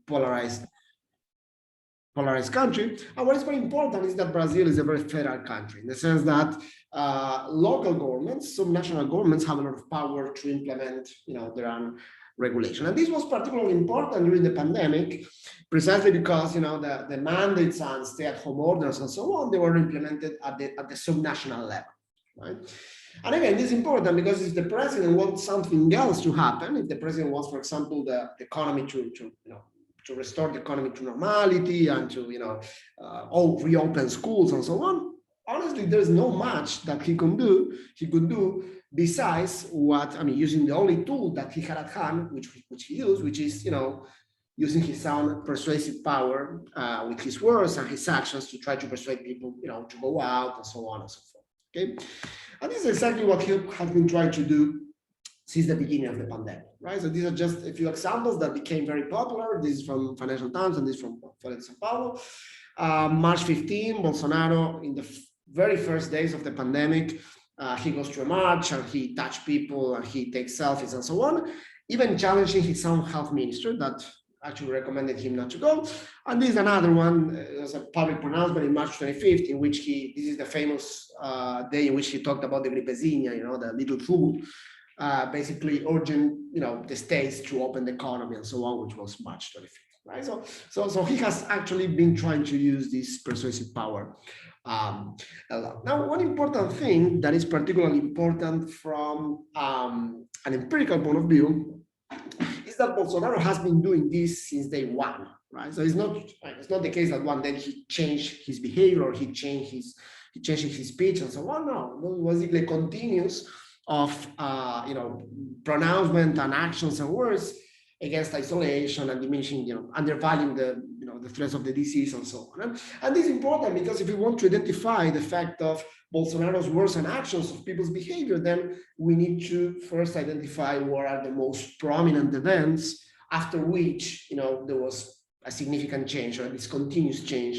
polarized country. And what is very important is that Brazil is a very federal country in the sense that local governments, subnational governments have a lot of power to implement, their own regulation. And this was particularly important during the pandemic, precisely because, the mandates and stay-at-home orders and so on, they were implemented at the subnational level, right? And again, this is important because if the president wants something else to happen, if the president wants, for example, the economy to restore the economy to normality and to, reopen schools and so on, honestly, there's not much that he could do besides using the only tool that he had at hand, which he used, which is, using his own persuasive power with his words and his actions to try to persuade people, to go out and so on and so forth, okay? And this is exactly what he has been trying to do since the beginning of the pandemic, right? So these are just a few examples that became very popular. This is from Financial Times and this is from Folha de São Paulo. March 15, Bolsonaro, in the very first days of the pandemic, he goes to a march and he touches people and he takes selfies and so on, even challenging his own health minister that actually recommended him not to go. And this is another one. It was a public pronouncement in March 25th, in which this is the famous day in which he talked about the gripezinha, the little flu, basically urging, the states to open the economy and so on, which was March 25th, right? So he has actually been trying to use this persuasive power a lot. Now, one important thing that is particularly important from an empirical point of view is that Bolsonaro has been doing this since day one, right? So it's not the case that one day he changed his behavior or he changed his speech and so on. No, it was basically continuous of pronouncement and actions and words against isolation and diminishing, undervaluing the threats of the disease and so on. And this is important because if we want to identify the fact of Bolsonaro's words and actions of people's behavior, then we need to first identify what are the most prominent events after which, there was a significant change or this continuous change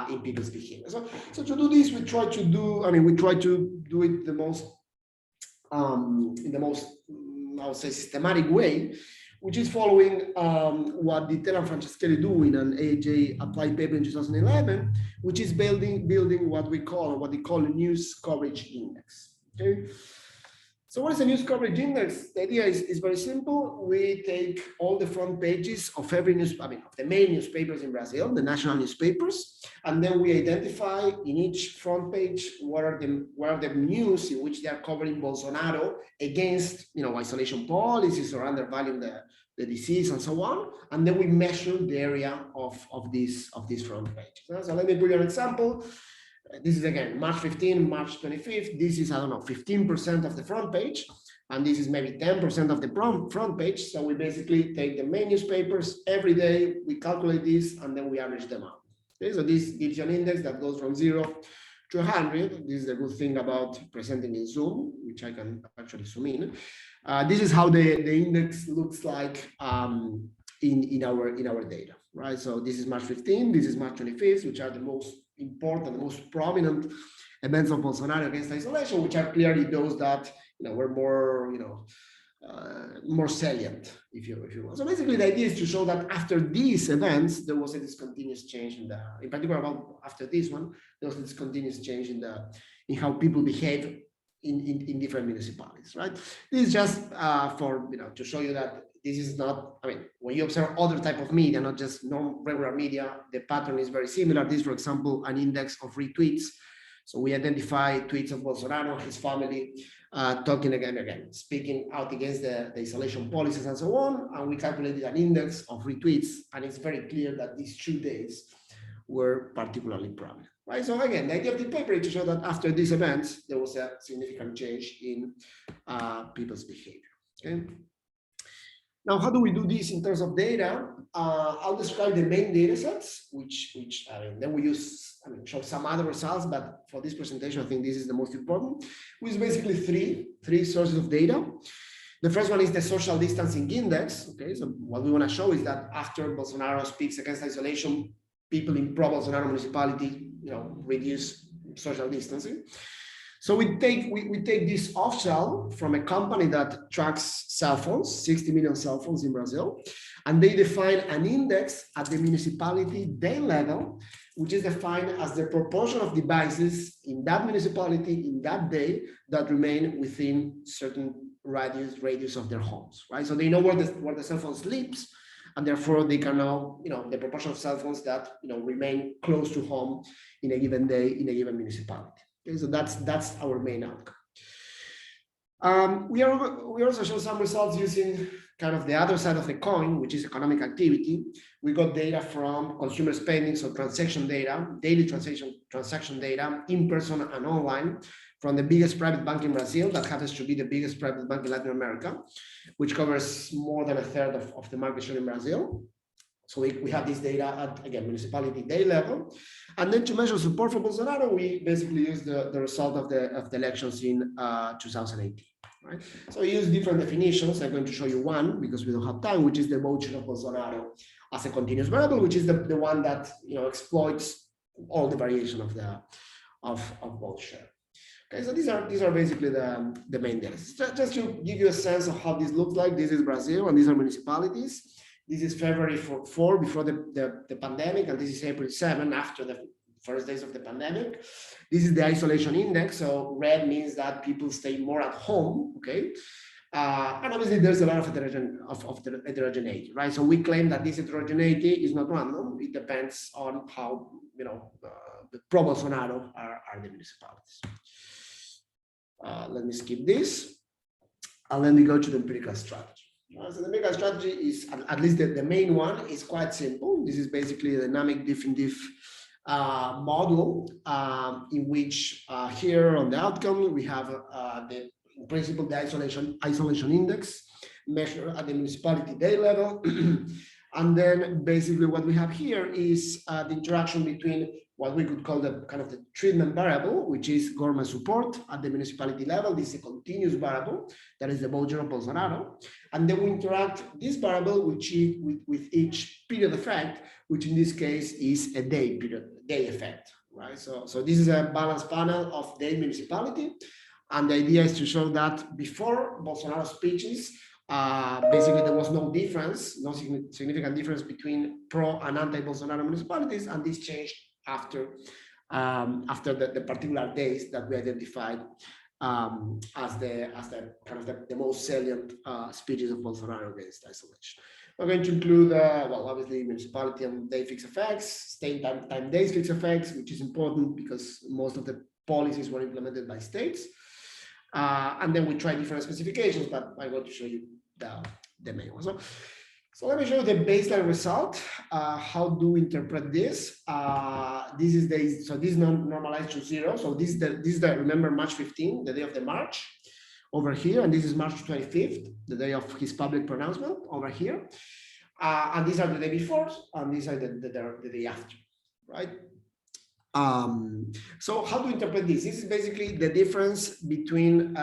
in people's behavior. So to do this, we try to do it the most in the most, I would say, systematic way, which is following what Di and Franceschelli do in an AHA applied paper in 2011, which is building what they call a news coverage index. Okay. So what is a news coverage index? The idea is very simple. We take all the front pages of every of the main newspapers in Brazil, the national newspapers, and then we identify in each front page what are the news in which they are covering Bolsonaro against, isolation policies or undervaluing the disease and so on. And then we measure the area of these front pages. So let me give you an example. This is again March 15, March 25th. This is, 15% of the front page, and this is maybe 10% of the front page. So we basically take the main newspapers every day, we calculate this, and then we average them out. Okay, so this gives you an index that goes from 0 to 100. This is the good thing about presenting in Zoom, which I can actually zoom in. This is how the index looks like in our data, right? So this is March 15, this is March 25th, which are the most important, the most prominent events of Bolsonaro against isolation, which are clearly those that were more more salient, if you want. So basically, the idea is to show that after these events, there was a discontinuous change in particular after this one, there was a discontinuous change in how people behave in different municipalities, right? This is just for to show you that this is not, when you observe other type of media, not just non-regular media, the pattern is very similar. This, for example, an index of retweets. So we identify tweets of Bolsonaro, his family, talking again, speaking out against the isolation policies and so on. And we calculated an index of retweets, and it's very clear that these 2 days were particularly prominent, right? So again, the idea of the paper is to show that after these events, there was a significant change in people's behavior, okay? Now, how do we do this in terms of data? I'll describe the main data sets, which then we show some other results, but for this presentation, I think this is the most important, which is basically three sources of data. The first one is the social distancing index. Okay, so what we want to show is that after Bolsonaro speaks against isolation, people in pro-Bolsonaro municipality, reduce social distancing. So we take this off-shell from a company that tracks cell phones, 60 million cell phones in Brazil, and they define an index at the municipality day level, which is defined as the proportion of devices in that municipality in that day that remain within certain radius of their homes, right? So they know where the cell phone sleeps, and therefore they can know, the proportion of cell phones that remain close to home in a given day in a given municipality. Okay, so that's our main outcome. We also show some results using kind of the other side of the coin, which is economic activity. We got data from consumer spending, so transaction data, daily transaction data, in person and online, from the biggest private bank in Brazil, that happens to be the biggest private bank in Latin America, which covers more than a third of the market share in Brazil. So we have this data at, again, municipality day level. And then to measure support for Bolsonaro, we basically use the result of the elections in 2018. Right? So we use different definitions. I'm going to show you one because we don't have time, which is the vote share of Bolsonaro as a continuous variable, which is the one that exploits all the variation of the vote share. Okay, so these are basically the main data. Just to give you a sense of how this looks like, this is Brazil and these are municipalities. This is February 4 before the pandemic, and this is April 7 after the first days of the pandemic. This is the isolation index. So red means that people stay more at home, okay? And obviously there's a lot of heterogeneity, right? So we claim that this heterogeneity is not random. It depends on how, the pro-Bolsonaro are the municipalities. Let me skip this. And then we go to the empirical strategy. So the empirical strategy is, at least the main one, is quite simple. This is basically a dynamic diff model in which here on the outcome, we have in principle, the isolation index measured at the municipality day level. And then basically what we have here is the interaction between what we could call the kind of the treatment variable, which is government support at the municipality level. This is a continuous variable, that is the vote share of Bolsonaro. And then we interact this variable with each period effect, which in this case is a day effect, right? So this is a balanced panel of day municipality. And the idea is to show that before Bolsonaro's speeches, basically there was no difference, no significant difference between pro and anti-Bolsonaro municipalities, and this changed after the particular days that we identified as the kind of the most salient speeches of Bolsonaro against isolation. We're going to include, well, obviously municipality and day fixed effects, state time days fixed effects, which is important because most of the policies were implemented by states. And then we try different specifications, but I'm going to show you the main one. So let me show you the baseline result. How do we interpret this? This is normalized to 0. So this is the remember March 15, the day of the march over here, and this is March 25th, the day of his public pronouncement over here. And these are the day before, and these are the day after, right? So how to interpret this? This is basically the difference between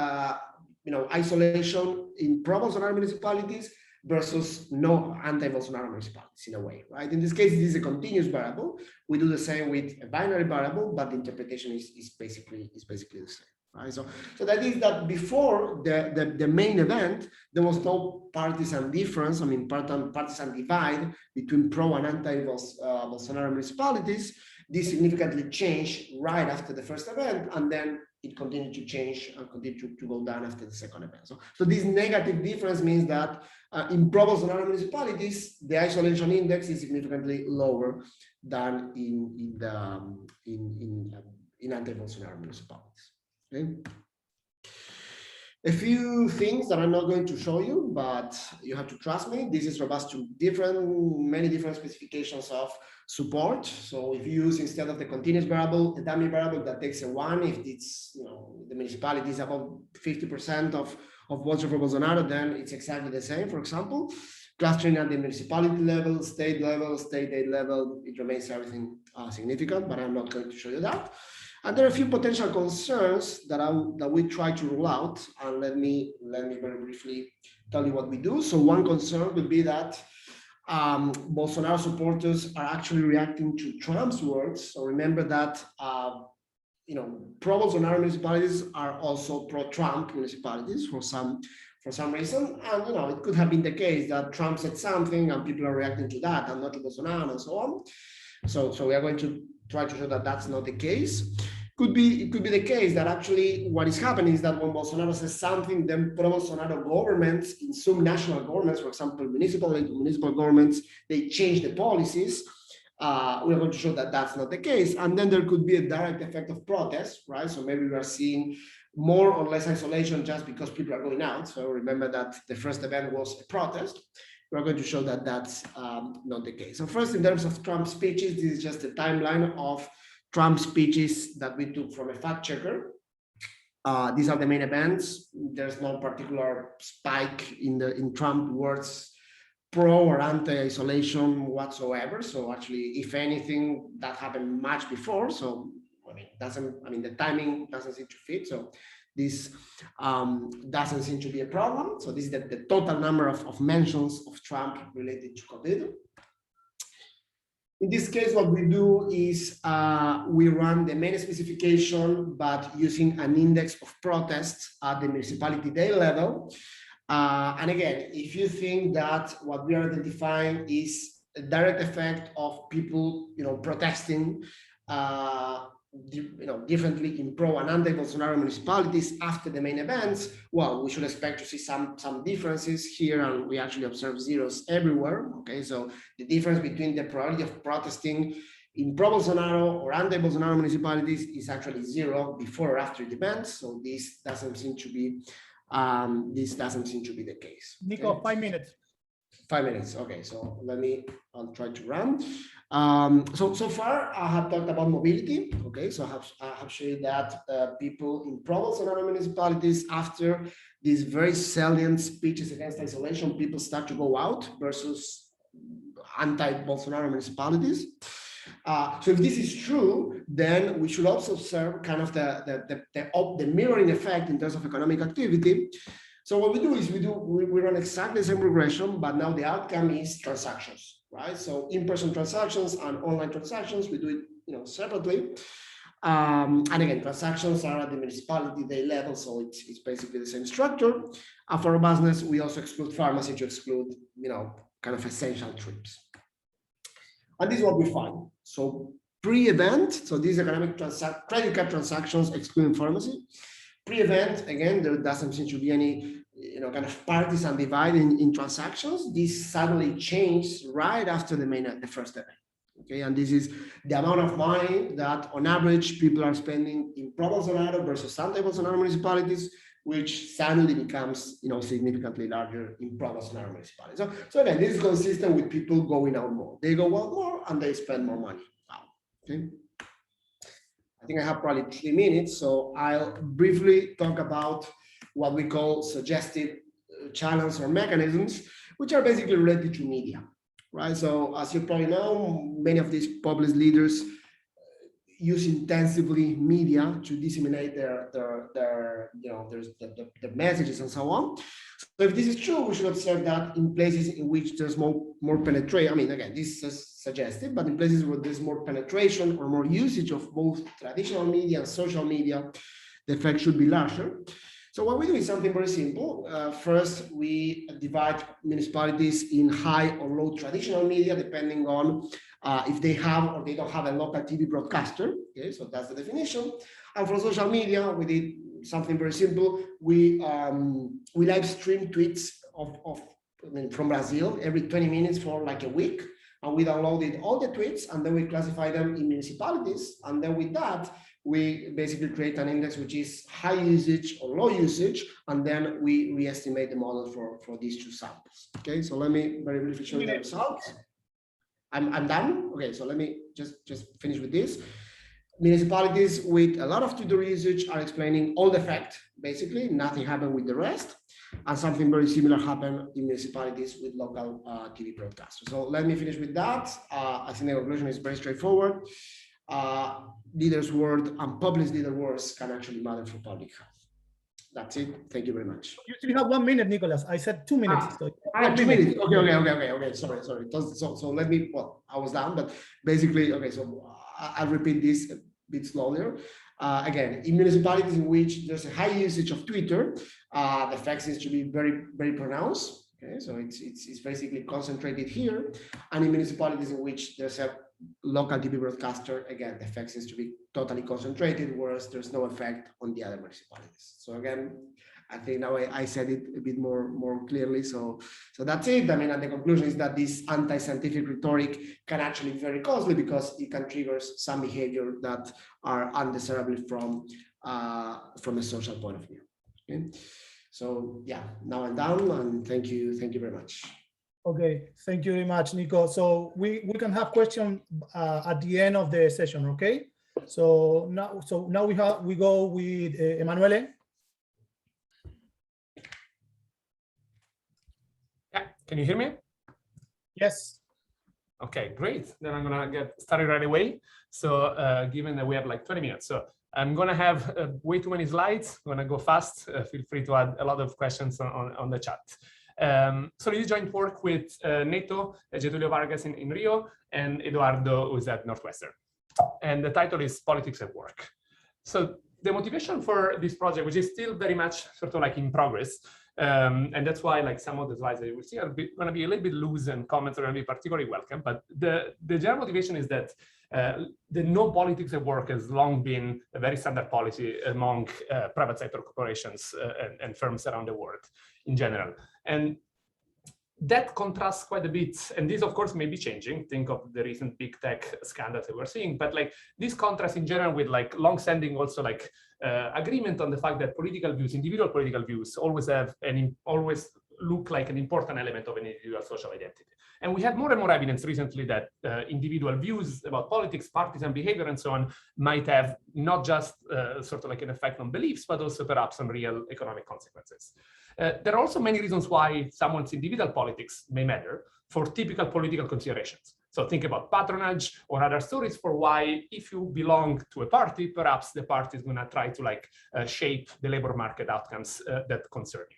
isolation in pro-Bolsonaro municipalities versus no anti-Bolsonaro municipalities in a way, right? In this case, this is a continuous variable. We do the same with a binary variable, but the interpretation is basically the same, right? So that is that before the main event, there was no partisan difference. I mean, partisan divide between pro and anti-Bolsonaro municipalities. This significantly changed right after the first event, and then it continued to change and continued to go down after the second event. So this negative difference means that in pro-Bolsonaro municipalities, the isolation index is significantly lower than in anti-Bolsonaro municipalities. Okay. A few things that I'm not going to show you, but you have to trust me. This is robust to many different specifications of support. So if you use, instead of the continuous variable, a dummy variable that takes a 1, if it's, the municipality is about 50% of votes for Bolsonaro, then it's exactly the same. For example, clustering at the municipality level, state aid level, it remains everything significant, but I'm not going to show you that. And there are a few potential concerns that we try to rule out, and let me very briefly tell you what we do. So one concern would be that Bolsonaro supporters are actually reacting to Trump's words. So remember that pro-Bolsonaro municipalities are also pro-Trump municipalities for some reason. And it could have been the case that Trump said something and people are reacting to that and not to Bolsonaro and so on. So we are going to try to show that that's not the case. It could be the case that actually what is happening is that when Bolsonaro says something, then pro-Bolsonaro governments in some national governments, for example, municipal governments, they change the policies. We're going to show that that's not the case. And then there could be a direct effect of protest, right? So maybe we are seeing more or less isolation just because people are going out. So remember that the first event was a protest. We're going to show that that's not the case. So first, in terms of Trump speeches, this is just a timeline of Trump speeches that we took from a fact checker. These are the main events. There's no particular spike in Trump words pro or anti-isolation whatsoever. So actually, if anything, that happened much before. So the timing doesn't seem to fit. So this doesn't seem to be a problem. So this is the total number of mentions of Trump related to COVID. In this case, what we do is we run the main specification, but using an index of protests at the municipality day level. And again, if you think that what we are identifying is a direct effect of people, protesting, differently in pro and anti-Bolsonaro municipalities after the main events, well, we should expect to see some differences here, and we actually observe zeros everywhere. Okay, so the difference between the probability of protesting in pro-Bolsonaro or anti-Bolsonaro municipalities is actually zero before or after the events. So this doesn't seem to be the case. Nico, okay. 5 minutes. 5 minutes. Okay, so I'll try to run. So far I have talked about mobility. Okay, so I have shown that people in pro-Bolsonaro municipalities, after these very salient speeches against isolation, people start to go out versus anti-Bolsonaro municipalities. So if this is true, then we should also observe kind of the mirroring effect in terms of economic activity. So what we do is we run exactly the same regression, but now the outcome is transactions, right? So in-person transactions and online transactions, we do it separately. And again, transactions are at the municipality day level, so it's basically the same structure. And for robustness, we also exclude pharmacy to exclude kind of essential trips. And this is what we find. So pre-event, so these economic credit card transactions excluding pharmacy. Pre-event, again, there doesn't seem to be any kind of partisan divide in transactions. This suddenly changed right after the first event. Okay, and this is the amount of money that on average people are spending in pro-Bolsonaro versus anti-Bolsonaro municipalities, which suddenly becomes significantly larger in pro-Bolsonaro municipalities. So again, this is consistent with people going out more. They go out more and they spend more money. Wow. Okay. I think I have probably 3 minutes, so I'll briefly talk about what we call suggestive channels or mechanisms, which are basically related to media, right? So as you probably know, many of these populist leaders use intensively media to disseminate their messages and so on. So if this is true, we should observe that in places in which there's more penetration. I mean, again, this is suggestive, but in places where there's more penetration or more usage of both traditional media and social media, the effect should be larger. So what we do is something very simple. First, we divide municipalities in high or low traditional media, depending on if they have or they don't have a local TV broadcaster. Okay, so that's the definition. And for social media, we did something very simple. We live stream tweets from Brazil every 20 minutes for like a week. And we downloaded all the tweets and then we classify them in municipalities. And then with that, we basically create an index which is high usage or low usage, and then we estimate the model for these two samples. Okay, so let me very briefly show you the results. I'm done. Okay, so let me just finish with this. Municipalities with a lot of Twitter usage are explaining all the effect. Basically, nothing happened with the rest, and something very similar happened in municipalities with local TV broadcasters. So let me finish with that. I think the conclusion is very straightforward. Leaders' word and populist leader words can actually matter for public health. That's it. Thank you very much. You still have 1 minute, Nicolas. I said 2 minutes. So 2 minutes. Okay. Sorry. So let me. Well, I was down, but basically, okay. So I'll repeat this a bit slower. Again, in municipalities in which there's a high usage of Twitter, the effect seems to be very, very pronounced. Okay, so it's basically concentrated here, and in municipalities in which there's a local TV broadcaster, again, the effect seems to be totally concentrated, whereas there's no effect on the other municipalities. So again, I think now I said it a bit more clearly. So that's it. I mean, and the conclusion is that this anti-scientific rhetoric can actually be very costly because it can trigger some behavior that are undesirable from a social point of view. Okay? So yeah, now I'm done, and thank you very much. Okay, thank you very much, Nico. So we can have questions at the end of the session, okay? So now we go with Emanuele. Yeah, can you hear me? Yes. Okay, great. Then I'm gonna get started right away. So given that we have like 20 minutes, so I'm gonna have way too many slides. I'm gonna go fast. Feel free to add a lot of questions on the chat. So you joined work with Neto, Getulio Vargas in Rio, and Eduardo, who's at Northwestern. And the title is Politics at Work. So the motivation for this project, which is still very much sort of like in progress, and that's why like some of the slides that you will see are going to be a little bit loose and comments are going to be particularly welcome. But the general motivation is that the no politics at work has long been a very standard policy among private sector corporations and firms around the world in general. And that contrasts quite a bit, and this of course may be changing. Think of the recent big tech scandals that we're seeing, but like this contrasts in general with like long-standing also like agreement on the fact that political views, individual political views, always look like an important element of an individual social identity. And we had more and more evidence recently that individual views about politics, partisan behavior, and so on might have not just sort of like an effect on beliefs, but also perhaps on real economic consequences. There are also many reasons why someone's individual politics may matter for typical political considerations. So think about patronage or other stories for why, if you belong to a party, perhaps the party is going to try to like shape the labor market outcomes that concern you.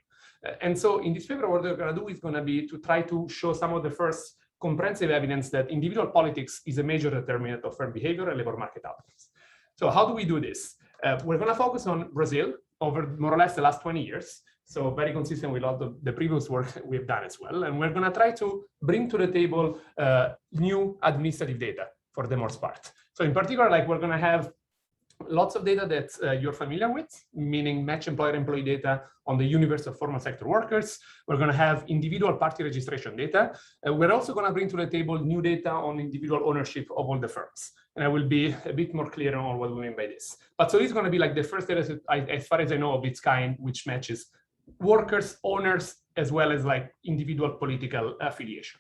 And so in this paper, what we're going to do is going to be to try to show some of the first comprehensive evidence that individual politics is a major determinant of firm behavior and labor market outcomes. So how do we do this? We're going to focus on Brazil over more or less the last 20 years. So very consistent with a lot of the previous work we've done as well. And we're going to try to bring to the table new administrative data for the most part. So in particular, like we're going to have lots of data that you're familiar with, meaning match employer-employee data on the universe of formal sector workers. We're going to have individual party registration data. We're also going to bring to the table new data on individual ownership of all the firms. And I will be a bit more clear on what we mean by this. But so this is going to be like the first data set, as far as I know, of its kind, which matches workers, owners, as well as like individual political affiliation.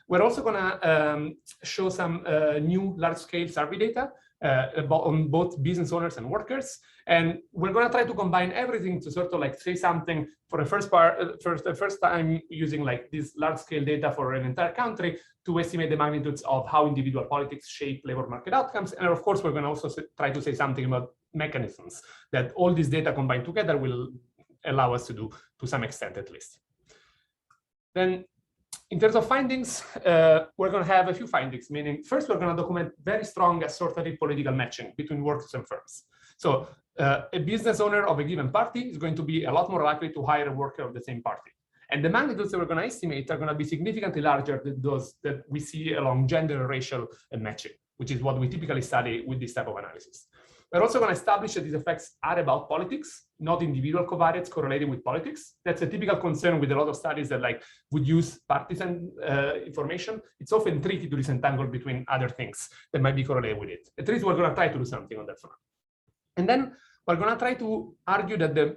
We're also going to show some new large-scale survey data on both business owners and workers, and we're going to try to combine everything to sort of like say something for the first time using like this large-scale data for an entire country to estimate the magnitudes of how individual politics shape labor market outcomes. And of course, we're going to also try to say something about mechanisms that all this data combined together will allow us to do to some extent at least. Then in terms of findings, we're going to have a few findings, meaning first, we're going to document very strong assortative political matching between workers and firms. So a business owner of a given party is going to be a lot more likely to hire a worker of the same party. And the magnitudes that we're going to estimate are going to be significantly larger than those that we see along gender, racial, and matching, which is what we typically study with this type of analysis. We're also going to establish that these effects are about politics, not individual covariates correlated with politics. That's a typical concern with a lot of studies that like would use partisan information. It's often tricky to disentangle between other things that might be correlated with it. At least we're going to try to do something on that front. And then we're going to try to argue that the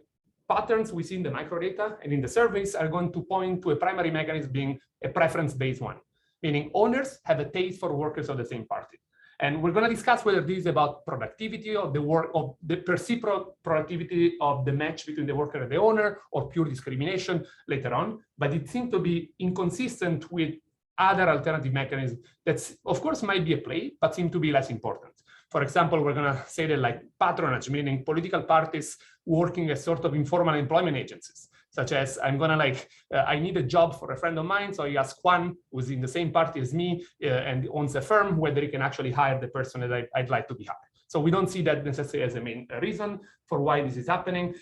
patterns we see in the microdata and in the surveys are going to point to a primary mechanism being a preference-based one, meaning owners have a taste for workers of the same party. And we're going to discuss whether this is about productivity of the work, of the perceived productivity of the match between the worker and the owner, or pure discrimination later on. But it seems to be inconsistent with other alternative mechanisms that, of course, might be a play, but seem to be less important. For example, we're going to say that like patronage, meaning political parties working as sort of informal employment agencies, such as I'm going to like, I need a job for a friend of mine. So I ask Juan, who's in the same party as me and owns a firm, whether he can actually hire the person that I'd like to be hired. So we don't see that necessarily as a main reason for why this is happening.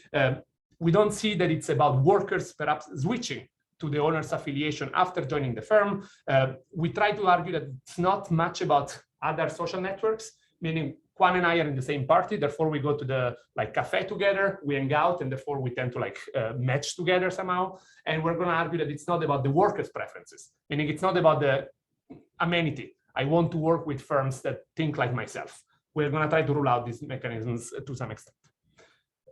We don't see that it's about workers perhaps switching to the owner's affiliation after joining the firm. We try to argue that it's not much about other social networks, meaning Juan and I are in the same party, therefore we go to the cafe together, we hang out, and therefore we tend to match together somehow. And we're going to argue that it's not about the workers' preferences, meaning it's not about the amenity. I want to work with firms that think like myself. We're going to try to rule out these mechanisms to some extent.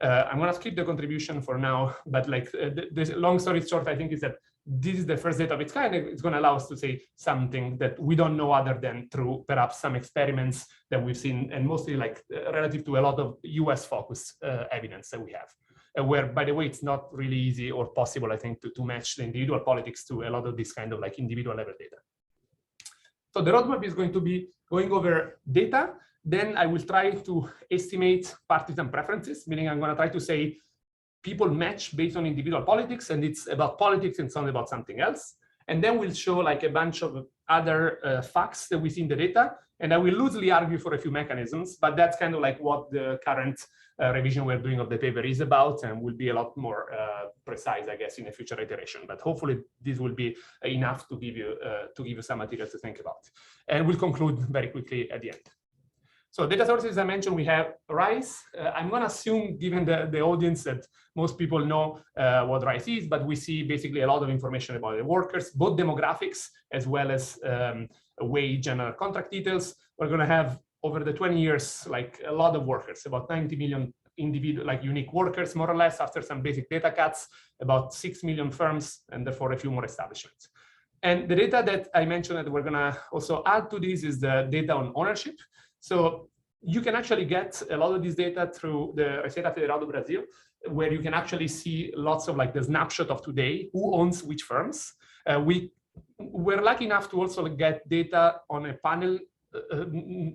I'm going to skip the contribution for now, but the long story short, I think is that this is the first data of its kind. It's going to allow us to say something that we don't know other than through perhaps some experiments that we've seen, and mostly relative to a lot of US focused evidence that we have, where, by the way, it's not really easy or possible, I think, to match the individual politics to a lot of this kind of individual level data. So the roadmap is going to be going over data. Then I will try to estimate partisan preferences, meaning I'm going to try to say people match based on individual politics, and it's about politics and it's not about something else. And then we'll show a bunch of other facts that we see in the data. And I will loosely argue for a few mechanisms, but that's kind of what the current revision we're doing of the paper is about, and will be a lot more precise, I guess, in a future iteration. But hopefully this will be enough to give you some material to think about. And we'll conclude very quickly at the end. So data sources, I mentioned, we have RISE. I'm going to assume, given the audience, that most people know what RISE is, but we see basically a lot of information about the workers, both demographics as well as wage and contract details. We're going to have, over the 20 years, a lot of workers, about 90 million individual, unique workers, more or less, after some basic data cuts, about 6 million firms, and therefore a few more establishments. And the data that I mentioned that we're going to also add to this is the data on ownership. So you can actually get a lot of this data through the Receita Federal do Brasil, where you can actually see lots of the snapshot of today, who owns which firms. We're lucky enough to also get data on a panel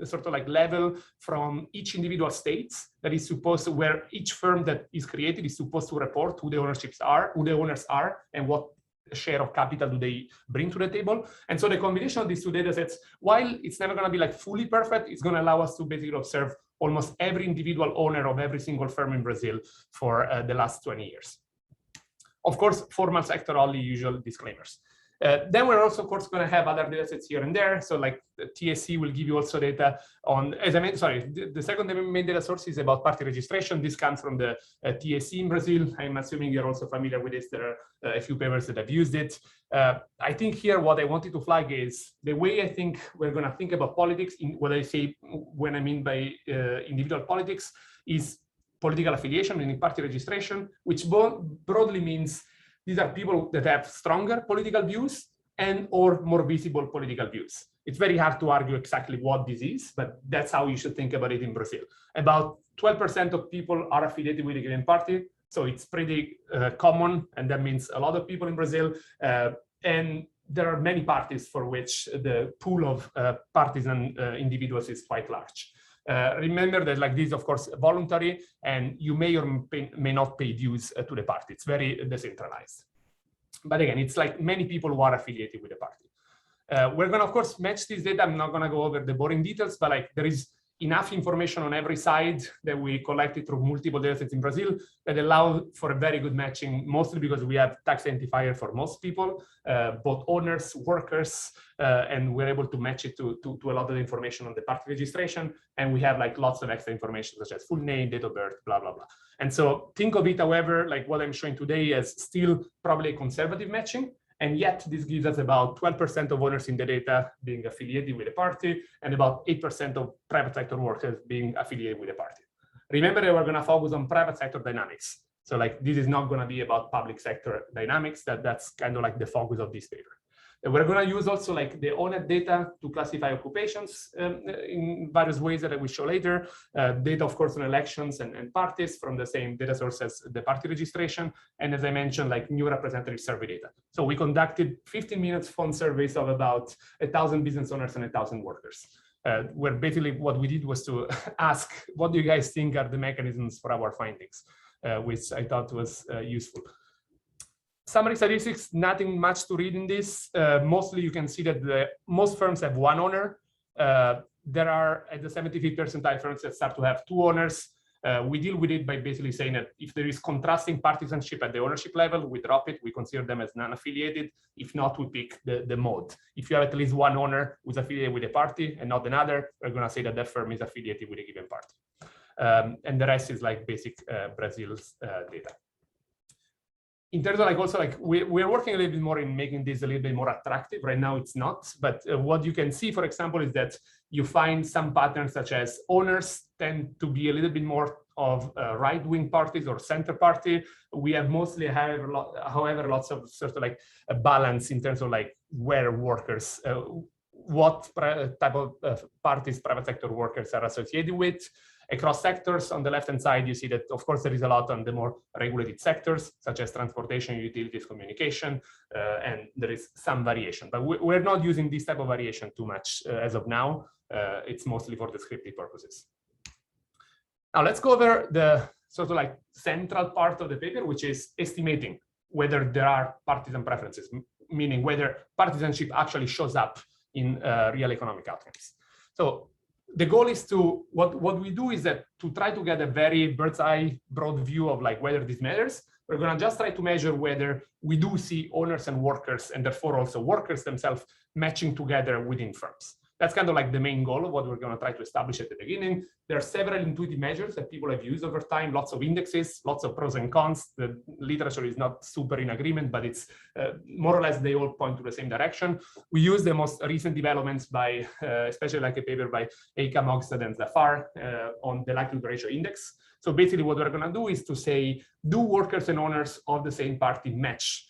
sort of level from each individual states that is supposed to, where each firm that is created is supposed to report who the owners are, and what share of capital do they bring to the table. And so the combination of these two data sets, while it's never going to be fully perfect, it's going to allow us to basically observe almost every individual owner of every single firm in Brazil for the last 20 years. Of course, formal sector only, usual disclaimers. Then we're also, of course, going to have other data sets here and there. So the TSC will give you also data on, as I mentioned, sorry, the second main data source is about party registration. This comes from the TSC in Brazil. I'm assuming you're also familiar with this. There are a few papers that have used it. I think here what I wanted to flag is the way I think we're going to think about politics, in what I say when I mean by individual politics, is political affiliation, meaning party registration, which broadly means these are people that have stronger political views and or more visible political views. It's very hard to argue exactly what this is, but that's how you should think about it in Brazil. About 12% of people are affiliated with a given party. So it's pretty common, and that means a lot of people in Brazil. And there are many parties for which the pool of partisan individuals is quite large. Remember that this is, of course, voluntary, and you may or may not pay dues to the party. It's very decentralized. But again, it's many people who are affiliated with the party. We're going to, of course, match this data. I'm not going to go over the boring details, but there is enough information on every side that we collected through multiple data sets in Brazil that allow for a very good matching, mostly because we have tax identifier for most people, both owners, workers, and we're able to match it to a lot of the information on the party registration. And we have lots of extra information, such as full name, date of birth, blah, blah, blah. And so think of it, however, what I'm showing today as still probably a conservative matching. And yet this gives us about 12% of owners in the data being affiliated with a party, and about 8% of private sector workers being affiliated with a party. Remember that we're going to focus on private sector dynamics. So this is not going to be about public sector dynamics. That's kind of the focus of this paper. And we're going to use also the ONET data to classify occupations in various ways that I will show later. Data, of course, on elections and parties from the same data source as the party registration. And as I mentioned, new representative survey data. So we conducted 15-minute phone surveys of about 1,000 business owners and 1,000 workers. Where basically what we did was to ask, what do you guys think are the mechanisms for our findings, which I thought was useful. Summary statistics, nothing much to read in this. Mostly you can see that most firms have one owner. there are at the 75th percentile firms that start to have two owners. We deal with it by basically saying that if there is contrasting partisanship at the ownership level, we drop it. We consider them as non-affiliated. If not, we pick the mode. If you have at least one owner who's affiliated with a party and not another, we're going to say that that firm is affiliated with a given party. And the rest is like basic Brazil's data. In terms of like also like we're working a little bit more in making this a little bit more attractive. Right now it's not, but what you can see, for example, is that you find some patterns such as owners tend to be a little bit more of right-wing parties or center party. We have mostly, however, lots of sort of like a balance in terms of like where workers, what type of parties private sector workers are associated with. Across sectors, on the left-hand side, you see that, of course, there is a lot on the more regulated sectors, such as transportation, utilities, communication, and there is some variation. But we're not using this type of variation too much as of now. It's mostly for descriptive purposes. Now, let's go over the sort of like central part of the paper, which is estimating whether there are partisan preferences, meaning whether partisanship actually shows up in real economic outcomes. So the goal is to, what we do is that to try to get a very bird's eye broad view of like whether this matters. We're going to just try to measure whether we do see owners and workers, and therefore also workers themselves, matching together within firms. That's kind of like the main goal of what we're going to try to establish at the beginning. There are several intuitive measures that people have used over time, lots of indexes, lots of pros and cons. The literature is not super in agreement, but it's more or less they all point to the same direction. We use the most recent developments by, especially like a paper by Eika, Mogstad, and Zafar on the likelihood ratio index. So basically what we're going to do is to say, do workers and owners of the same party match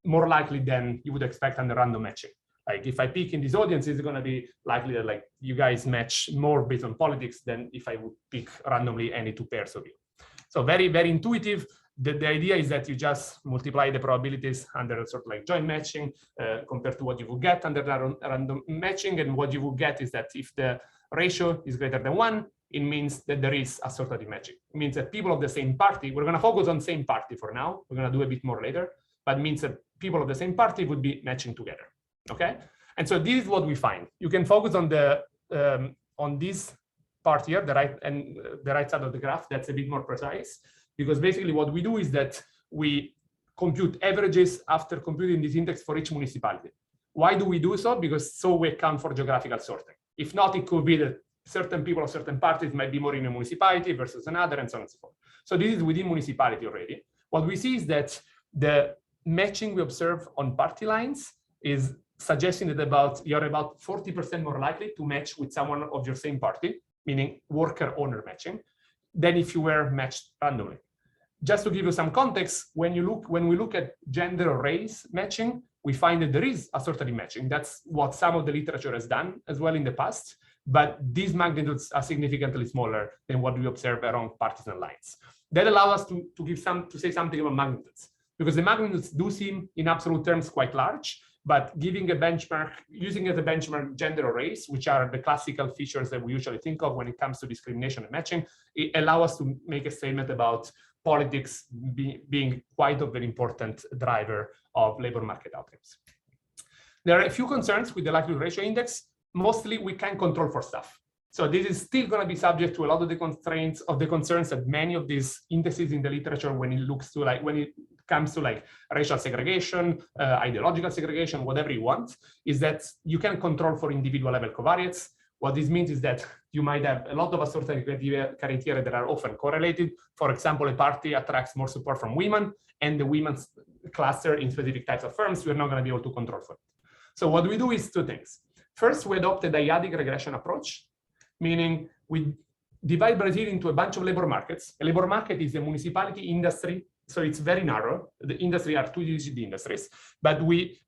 more likely than you would expect under random matching? Like if I pick in this audience, it's going to be likely that like you guys match more based on politics than if I would pick randomly any two pairs of you. So very, very intuitive. The idea is that you just multiply the probabilities under sort of like joint matching compared to what you would get under random matching. And what you will get is that if the ratio is greater than 1, it means that there is assortative matching. It means that people of the same party, we're going to focus on same party for now. We're going to do a bit more later, but it means that people of the same party would be matching together. Okay, and so this is what we find. You can focus on the on this part here, the right side of the graph. That's a bit more precise, because basically what we do is that we compute averages after computing this index for each municipality. Why do we do so? Because so we account for geographical sorting. If not, it could be that certain people of certain parties might be more in a municipality versus another, and so on and so forth. So this is within municipality already. What we see is that the matching we observe on party lines is suggesting that you're about 40% more likely to match with someone of your same party, meaning worker-owner matching, than if you were matched randomly. Just to give you some context, when we look at gender or race matching, we find that there is assortative matching. That's what some of the literature has done as well in the past, but these magnitudes are significantly smaller than what we observe along partisan lines. That allows us to say something about magnitudes, because the magnitudes do seem in absolute terms quite large, but giving a benchmark, using as a benchmark gender or race, which are the classical features that we usually think of when it comes to discrimination and matching, it allows us to make a statement about politics being quite of an important driver of labor market outcomes. There are a few concerns with the likelihood ratio index. Mostly we can control for stuff. So this is still going to be subject to a lot of the constraints of the concerns that many of these indices in the literature, when it comes to like racial segregation, ideological segregation, whatever you want, is that you can control for individual level covariates. What this means is that you might have a lot of assortative criteria that are often correlated. For example, a party attracts more support from women, and the women's cluster in specific types of firms, we're not going to be able to control for it. So what we do is two things. First, we adopt a dyadic regression approach, meaning we divide Brazil into a bunch of labor markets. A labor market is a municipality industry, so it's very narrow. The industry are two-digit industries, but we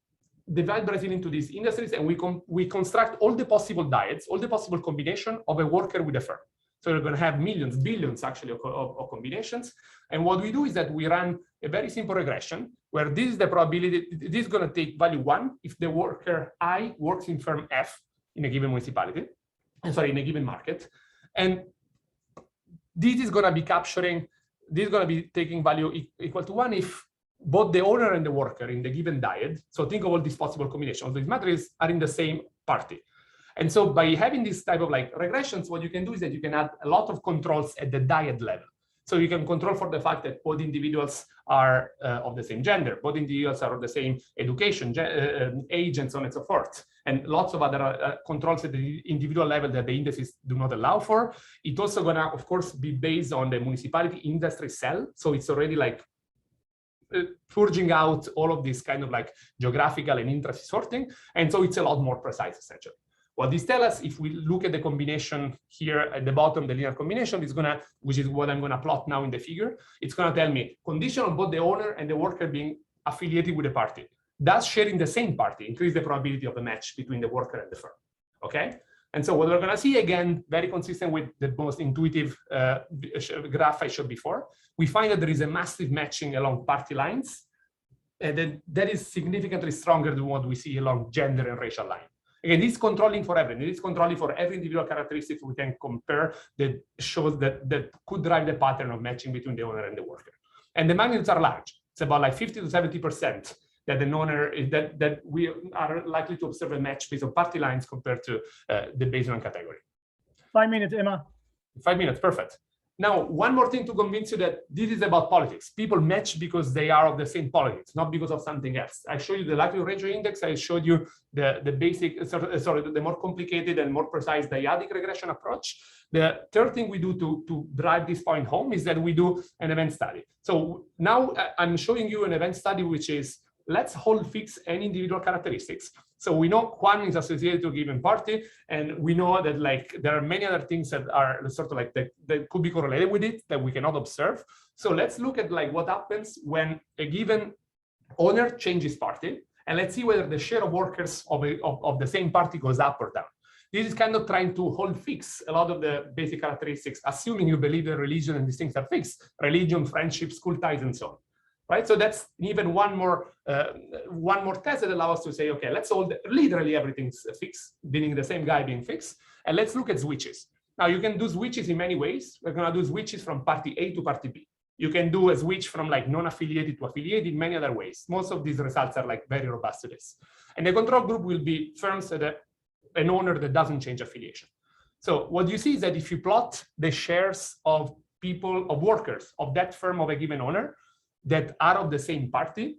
divide Brazil into these industries, and we construct all the possible dyads, all the possible combination of a worker with a firm. So we're going to have millions, billions actually of combinations. And what we do is that we run a very simple regression where this is the probability, this is going to take value 1 if the worker I works in firm F in a given municipality, in a given market. And this is going to be taking value equal to 1 if both the owner and the worker in the given dyad, so think of all these possible combinations, these matrices are in the same party. And so by having this type of like regressions, what you can do is that you can add a lot of controls at the dyad level. So you can control for the fact that both individuals are of the same gender, both individuals are of the same education, age, and so on and so forth. And lots of other controls at the individual level that the indices do not allow for. It's also gonna, of course, be based on the municipality industry cell. So it's already like purging out all of this kind of like geographical and interest sorting. And so it's a lot more precise, essentially. What this tells us, if we look at the combination here at the bottom, the linear combination is gonna, which is what I'm gonna plot now in the figure, it's gonna tell me condition on both the owner and the worker being affiliated with the party. Does sharing the same party increase the probability of a match between the worker and the firm? Okay. And so what we're gonna see, again, very consistent with the most intuitive graph I showed before, we find that there is a massive matching along party lines, and that is significantly stronger than what we see along gender and racial lines. Again, it's controlling for everything. It's controlling for every individual characteristic we can compare that shows that could drive the pattern of matching between the owner and the worker. And the magnitudes are large. It's about like 50 to 70% that an owner is that we are likely to observe a match based on party lines compared to the baseline category. 5 minutes, Emma. 5 minutes, perfect. Now, one more thing to convince you that this is about politics. People match because they are of the same politics, not because of something else. I showed you the likelihood ratio index. I showed you the basic, the more complicated and more precise dyadic regression approach. The third thing we do to drive this point home is that we do an event study. So now I'm showing you an event study, which is let's hold fix any individual characteristics. So we know quantum is associated to a given party, and we know that like there are many other things that are sort of like that could be correlated with it that we cannot observe. So let's look at like what happens when a given owner changes party, and let's see whether the share of workers of the same party goes up or down. This is kind of trying to hold fix a lot of the basic characteristics, assuming you believe that religion and these things are fixed, religion, friendship, school ties, and so on. Right, so that's even one more test that allows us to say, okay, let's hold literally everything's fixed, meaning the same guy being fixed, and let's look at switches. Now you can do switches in many ways. We're going to do switches from party A to party B. You can do a switch from like non-affiliated to affiliated in many other ways. Most of these results are like very robust to this. And the control group will be firms that an owner that doesn't change affiliation. So what you see is that if you plot the shares of people, of workers of that firm of a given owner that are of the same party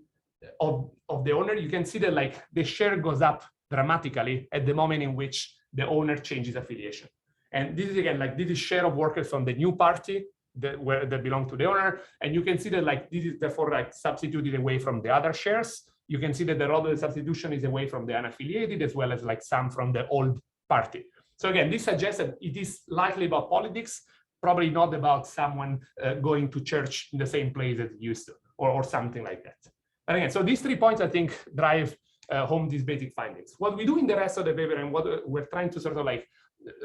of the owner, you can see that like the share goes up dramatically at the moment in which the owner changes affiliation. And this is again, like this is share of workers from the new party that belong to the owner. And you can see that like this is therefore like substituted away from the other shares. You can see that the role of the substitution is away from the unaffiliated as well as like some from the old party. So again, this suggests that it is likely about politics, probably not about someone going to church in the same place as it used to, or something like that. And again, so these 3 points, I think, drive home these basic findings. What we do in the rest of the paper and what we're trying to sort of like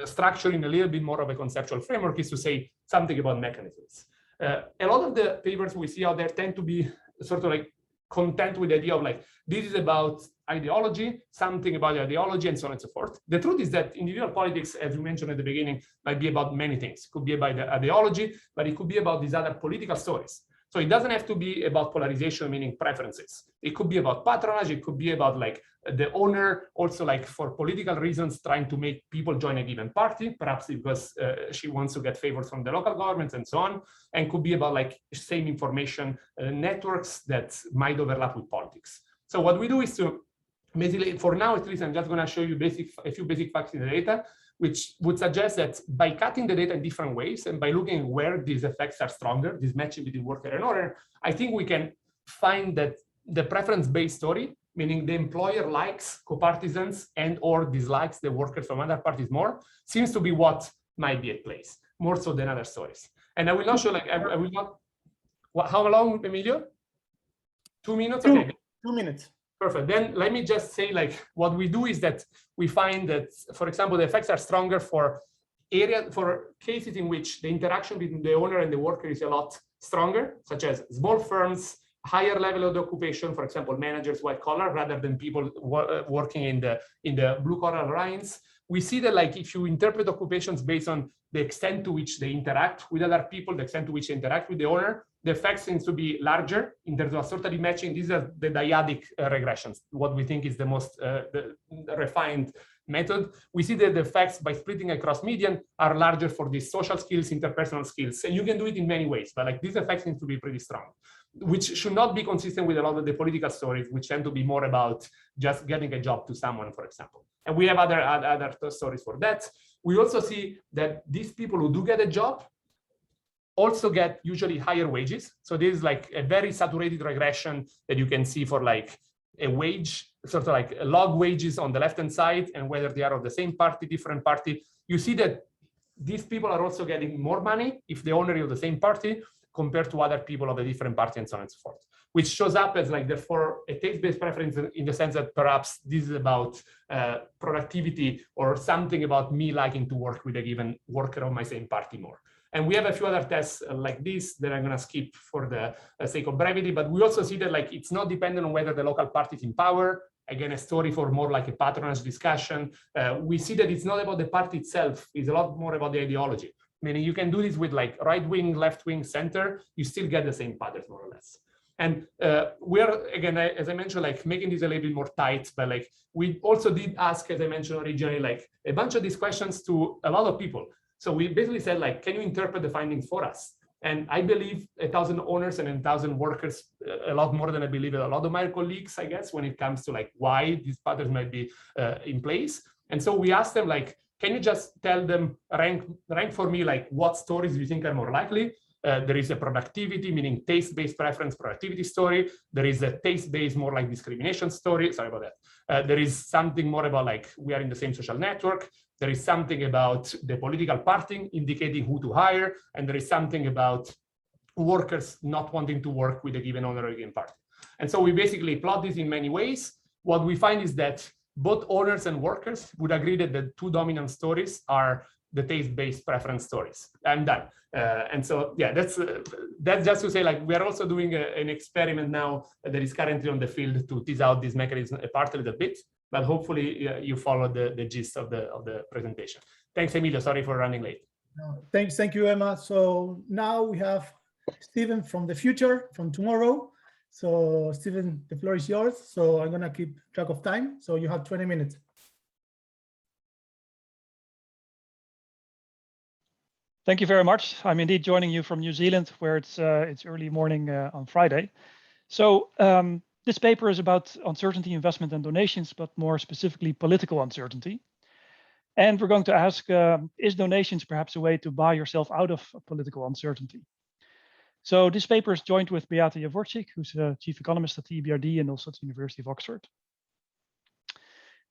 structure in a little bit more of a conceptual framework is to say something about mechanisms. A lot of the papers we see out there tend to be sort of like content with the idea of like, this is about ideology, something about ideology, and so on and so forth. The truth is that individual politics, as we mentioned at the beginning, might be about many things. It could be about the ideology, but it could be about these other political stories. So it doesn't have to be about polarization, meaning preferences. It could be about patronage. It could be about like the owner also like for political reasons trying to make people join a given party, perhaps because she wants to get favors from the local governments and so on. And could be about like same information networks that might overlap with politics. So what we do is to basically, for now at least, I'm just going to show you a few basic facts in the data, which would suggest that by cutting the data in different ways and by looking where these effects are stronger, this matching between worker and owner, I think we can find that the preference-based story, meaning the employer likes co-partisans and or dislikes the workers from other parties more, seems to be what might be at place, more so than other stories. And I will not show, like, I will not, how long, Emilio? 2 minutes? Okay. 2 minutes. Perfect. Then let me just say, like, what we do is that we find that, for example, the effects are stronger for cases in which the interaction between the owner and the worker is a lot stronger, such as small firms, higher level of the occupation, for example, managers, white collar, rather than people working in the blue collar lines. We see that, like, if you interpret occupations based on the extent to which they interact with other people, the extent to which they interact with the owner, the effect seems to be larger in terms of assortative matching. These are the dyadic regressions, what we think is the most refined method, we see that the effects by splitting across median are larger for these social skills, interpersonal skills. And you can do it in many ways, but like these effects need to be pretty strong, which should not be consistent with a lot of the political stories, which tend to be more about just getting a job to someone, for example. And we have other stories for that. We also see that these people who do get a job also get usually higher wages. So this is like a very saturated regression that you can see for like a wage, sort of like log wages on the left-hand side, and whether they are of the same party, different party. You see that these people are also getting more money if the owner is of the same party compared to other people of a different party, and so on and so forth, which shows up as like therefore a taste-based preference in the sense that perhaps this is about productivity or something about me liking to work with a given worker of my same party more. And we have a few other tests like this that I'm going to skip for the sake of brevity, but we also see that like it's not dependent on whether the local party is in power. Again, a story for more like a patronage discussion. We see that it's not about the party itself, it's a lot more about the ideology. Meaning you can do this with like right wing, left wing, center, you still get the same patterns more or less. And we are, again, as I mentioned, like making this a little bit more tight, but like we also did ask, as I mentioned originally, like a bunch of these questions to a lot of people. So we basically said, like, can you interpret the findings for us? And I believe 1,000 owners and 1,000 workers, a lot more than I believe a lot of my colleagues, I guess, when it comes to like why these patterns might be in place. And so we asked them, like, can you just tell them, rank for me, like what stories do you think are more likely? There is a productivity, meaning taste-based preference productivity story. There is a taste-based, more like discrimination story. Sorry about that. There is something more about like we are in the same social network. There is something about the political party indicating who to hire. And there is something about workers not wanting to work with a given owner or a given party. And so we basically plot this in many ways. What we find is that both owners and workers would agree that the two dominant stories are the taste-based preference stories. I'm done. And so, yeah, that's just to say, like, we are also doing an experiment now that is currently on the field to tease out this mechanism apart a little bit, but hopefully you follow the gist of the presentation. Thanks, Emilio. Sorry for running late. No, thank you, Emma. So now we have Stephen from the future, from tomorrow. So Stephen, the floor is yours. So I'm gonna keep track of time. So you have 20 minutes. Thank you very much. I'm indeed joining you from New Zealand, where it's early morning on Friday. So this paper is about uncertainty, investment, and donations, but more specifically political uncertainty. And we're going to ask, is donations perhaps a way to buy yourself out of political uncertainty? So this paper is joined with Beata Jaworczyk, who's a chief economist at the EBRD and also at the University of Oxford.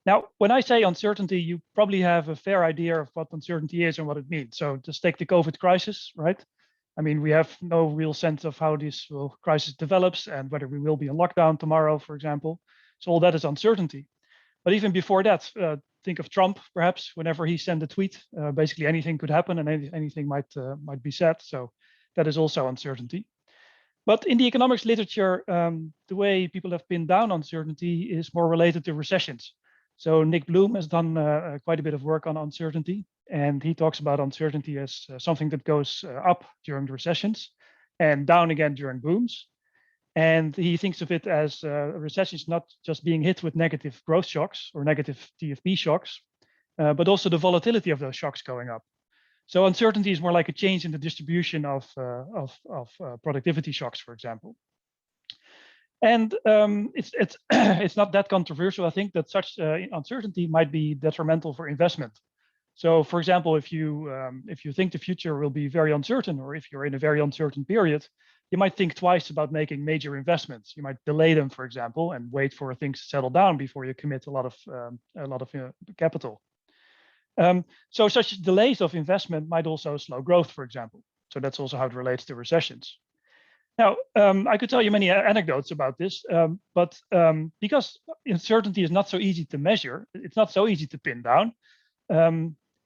Now, when I say uncertainty, you probably have a fair idea of what uncertainty is and what it means. So just take the COVID crisis, right? I mean, we have no real sense of how this crisis develops and whether we will be in lockdown tomorrow, for example. So all that is uncertainty. But even before that, think of Trump, perhaps, whenever he sent a tweet, basically anything could happen and anything might be said. So that is also uncertainty. But in the economics literature, the way people have pinned down uncertainty is more related to recessions. So Nick Bloom has done quite a bit of work on uncertainty, and he talks about uncertainty as something that goes up during the recessions and down again during booms. And he thinks of it as recessions not just being hit with negative growth shocks or negative TFP shocks, but also the volatility of those shocks going up. So uncertainty is more like a change in the distribution of productivity shocks, for example. And it's not that controversial, I think, that such uncertainty might be detrimental for investment. So, for example, if you think the future will be very uncertain, or if you're in a very uncertain period, you might think twice about making major investments. You might delay them, for example, and wait for things to settle down before you commit a lot of capital. So such delays of investment might also slow growth, for example. So that's also how it relates to recessions. Now, I could tell you many anecdotes about this, but because uncertainty is not so easy to measure, it's not so easy to pin down.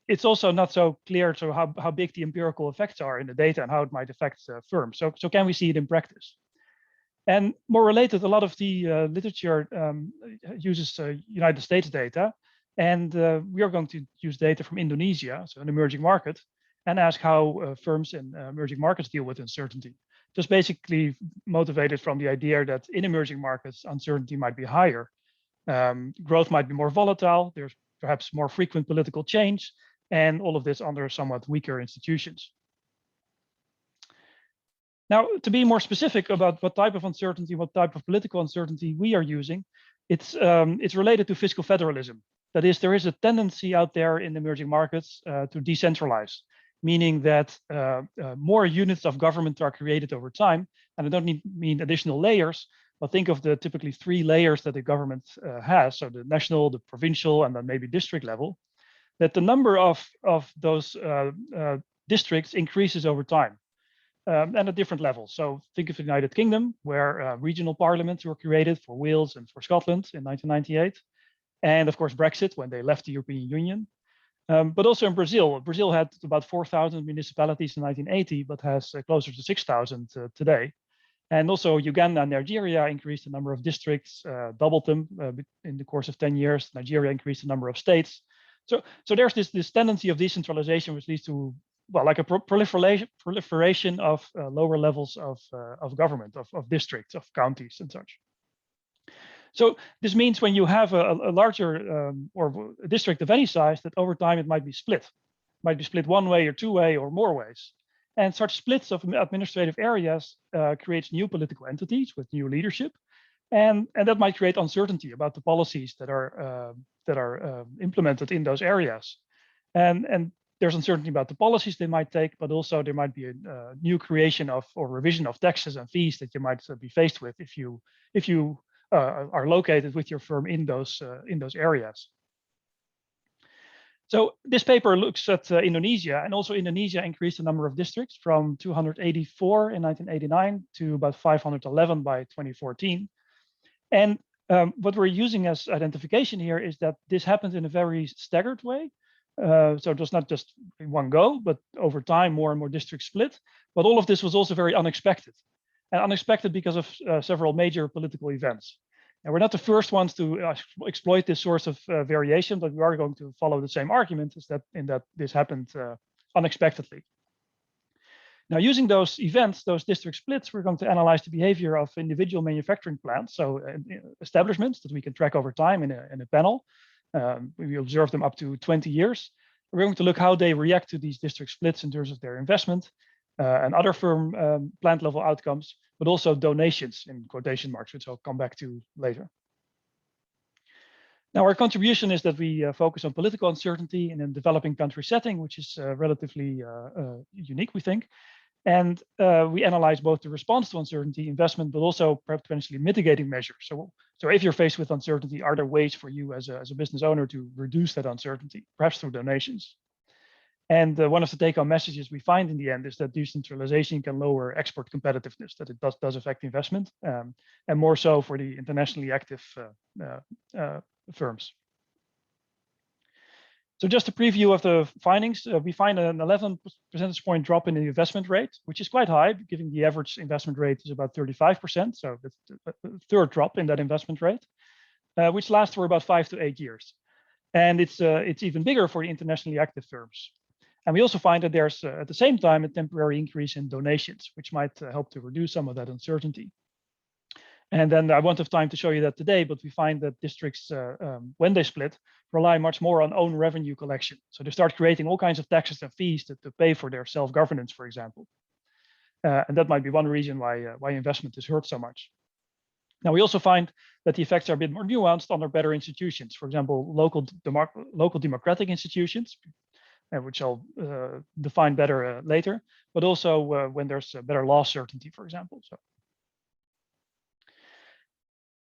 It's also not so clear to how big the empirical effects are in the data and how it might affect firms. So can we see it in practice? And more related, a lot of the literature uses United States data, and we are going to use data from Indonesia, so an emerging market, and ask how firms in emerging markets deal with uncertainty. Just basically motivated from the idea that in emerging markets, uncertainty might be higher. Growth might be more volatile. There's perhaps more frequent political change, and all of this under somewhat weaker institutions. Now, to be more specific about what type of uncertainty, what type of political uncertainty we are using, it's related to fiscal federalism. That is, there is a tendency out there in emerging markets to decentralize, meaning that more units of government are created over time. And I don't mean additional layers, but think of the typically 3 layers that the government has. So the national, the provincial, and then maybe district level, that the number of those districts increases over time. And at different levels. So think of the United Kingdom, where regional parliaments were created for Wales and for Scotland in 1998. And of course, Brexit, when they left the European Union. But also in Brazil. Brazil had about 4,000 municipalities in 1980, but has closer to 6,000 today. And also Uganda and Nigeria increased the number of districts, doubled them in the course of 10 years. Nigeria increased the number of states. So there's this tendency of decentralization, which leads to, well, like a proliferation of lower levels of government, of districts, of counties and such. So this means when you have a larger or a district of any size, that over time it might be split. It might be split one way or two way or more ways. And such splits of administrative areas creates new political entities with new leadership. And that might create uncertainty about the policies that are implemented in those areas. And there's uncertainty about the policies they might take, but also there might be a new creation of or revision of taxes and fees that you might be faced with if you are located with your firm in those areas. So this paper looks at Indonesia, and also Indonesia increased the number of districts from 284 in 1989 to about 511 by 2014. And what we're using as identification here is that this happened in a very staggered way. So it was not just in one go, but over time, more and more districts split. But all of this was also very unexpected, and unexpected because of several major political events. And we're not the first ones to exploit this source of variation, but we are going to follow the same argument, is that this happened unexpectedly. Now, using those events, those district splits, we're going to analyze the behavior of individual manufacturing plants, so establishments that we can track over time in a panel. We observe them up to 20 years. We're going to look how they react to these district splits in terms of their investment and other firm plant level outcomes, but also donations in quotation marks, which I'll come back to later. Now, our contribution is that we focus on political uncertainty in a developing country setting, which is relatively unique, we think. And we analyze both the response to uncertainty, investment, but also potentially mitigating measures. So if you're faced with uncertainty, are there ways for you as a business owner to reduce that uncertainty, perhaps through donations? And one of the take-home messages we find in the end is that decentralization can lower export competitiveness, that it does affect investment, and more so for the internationally active firms. So just a preview of the findings, we find an 11 percentage point drop in the investment rate, which is quite high, given the average investment rate is about 35%. So that's a third drop in that investment rate, which lasts for about 5 to 8 years. And it's even bigger for the internationally active firms. And we also find that there's, at the same time, a temporary increase in donations, which might help to reduce some of that uncertainty. And then I won't have time to show you that today, but we find that districts, when they split, rely much more on own revenue collection. So they start creating all kinds of taxes and fees to pay for their self-governance, for example. And that might be one reason why investment is hurt so much. Now, we also find that the effects are a bit more nuanced under better institutions. For example, local democratic institutions, which I'll define better later, but also when there's better law certainty, for example.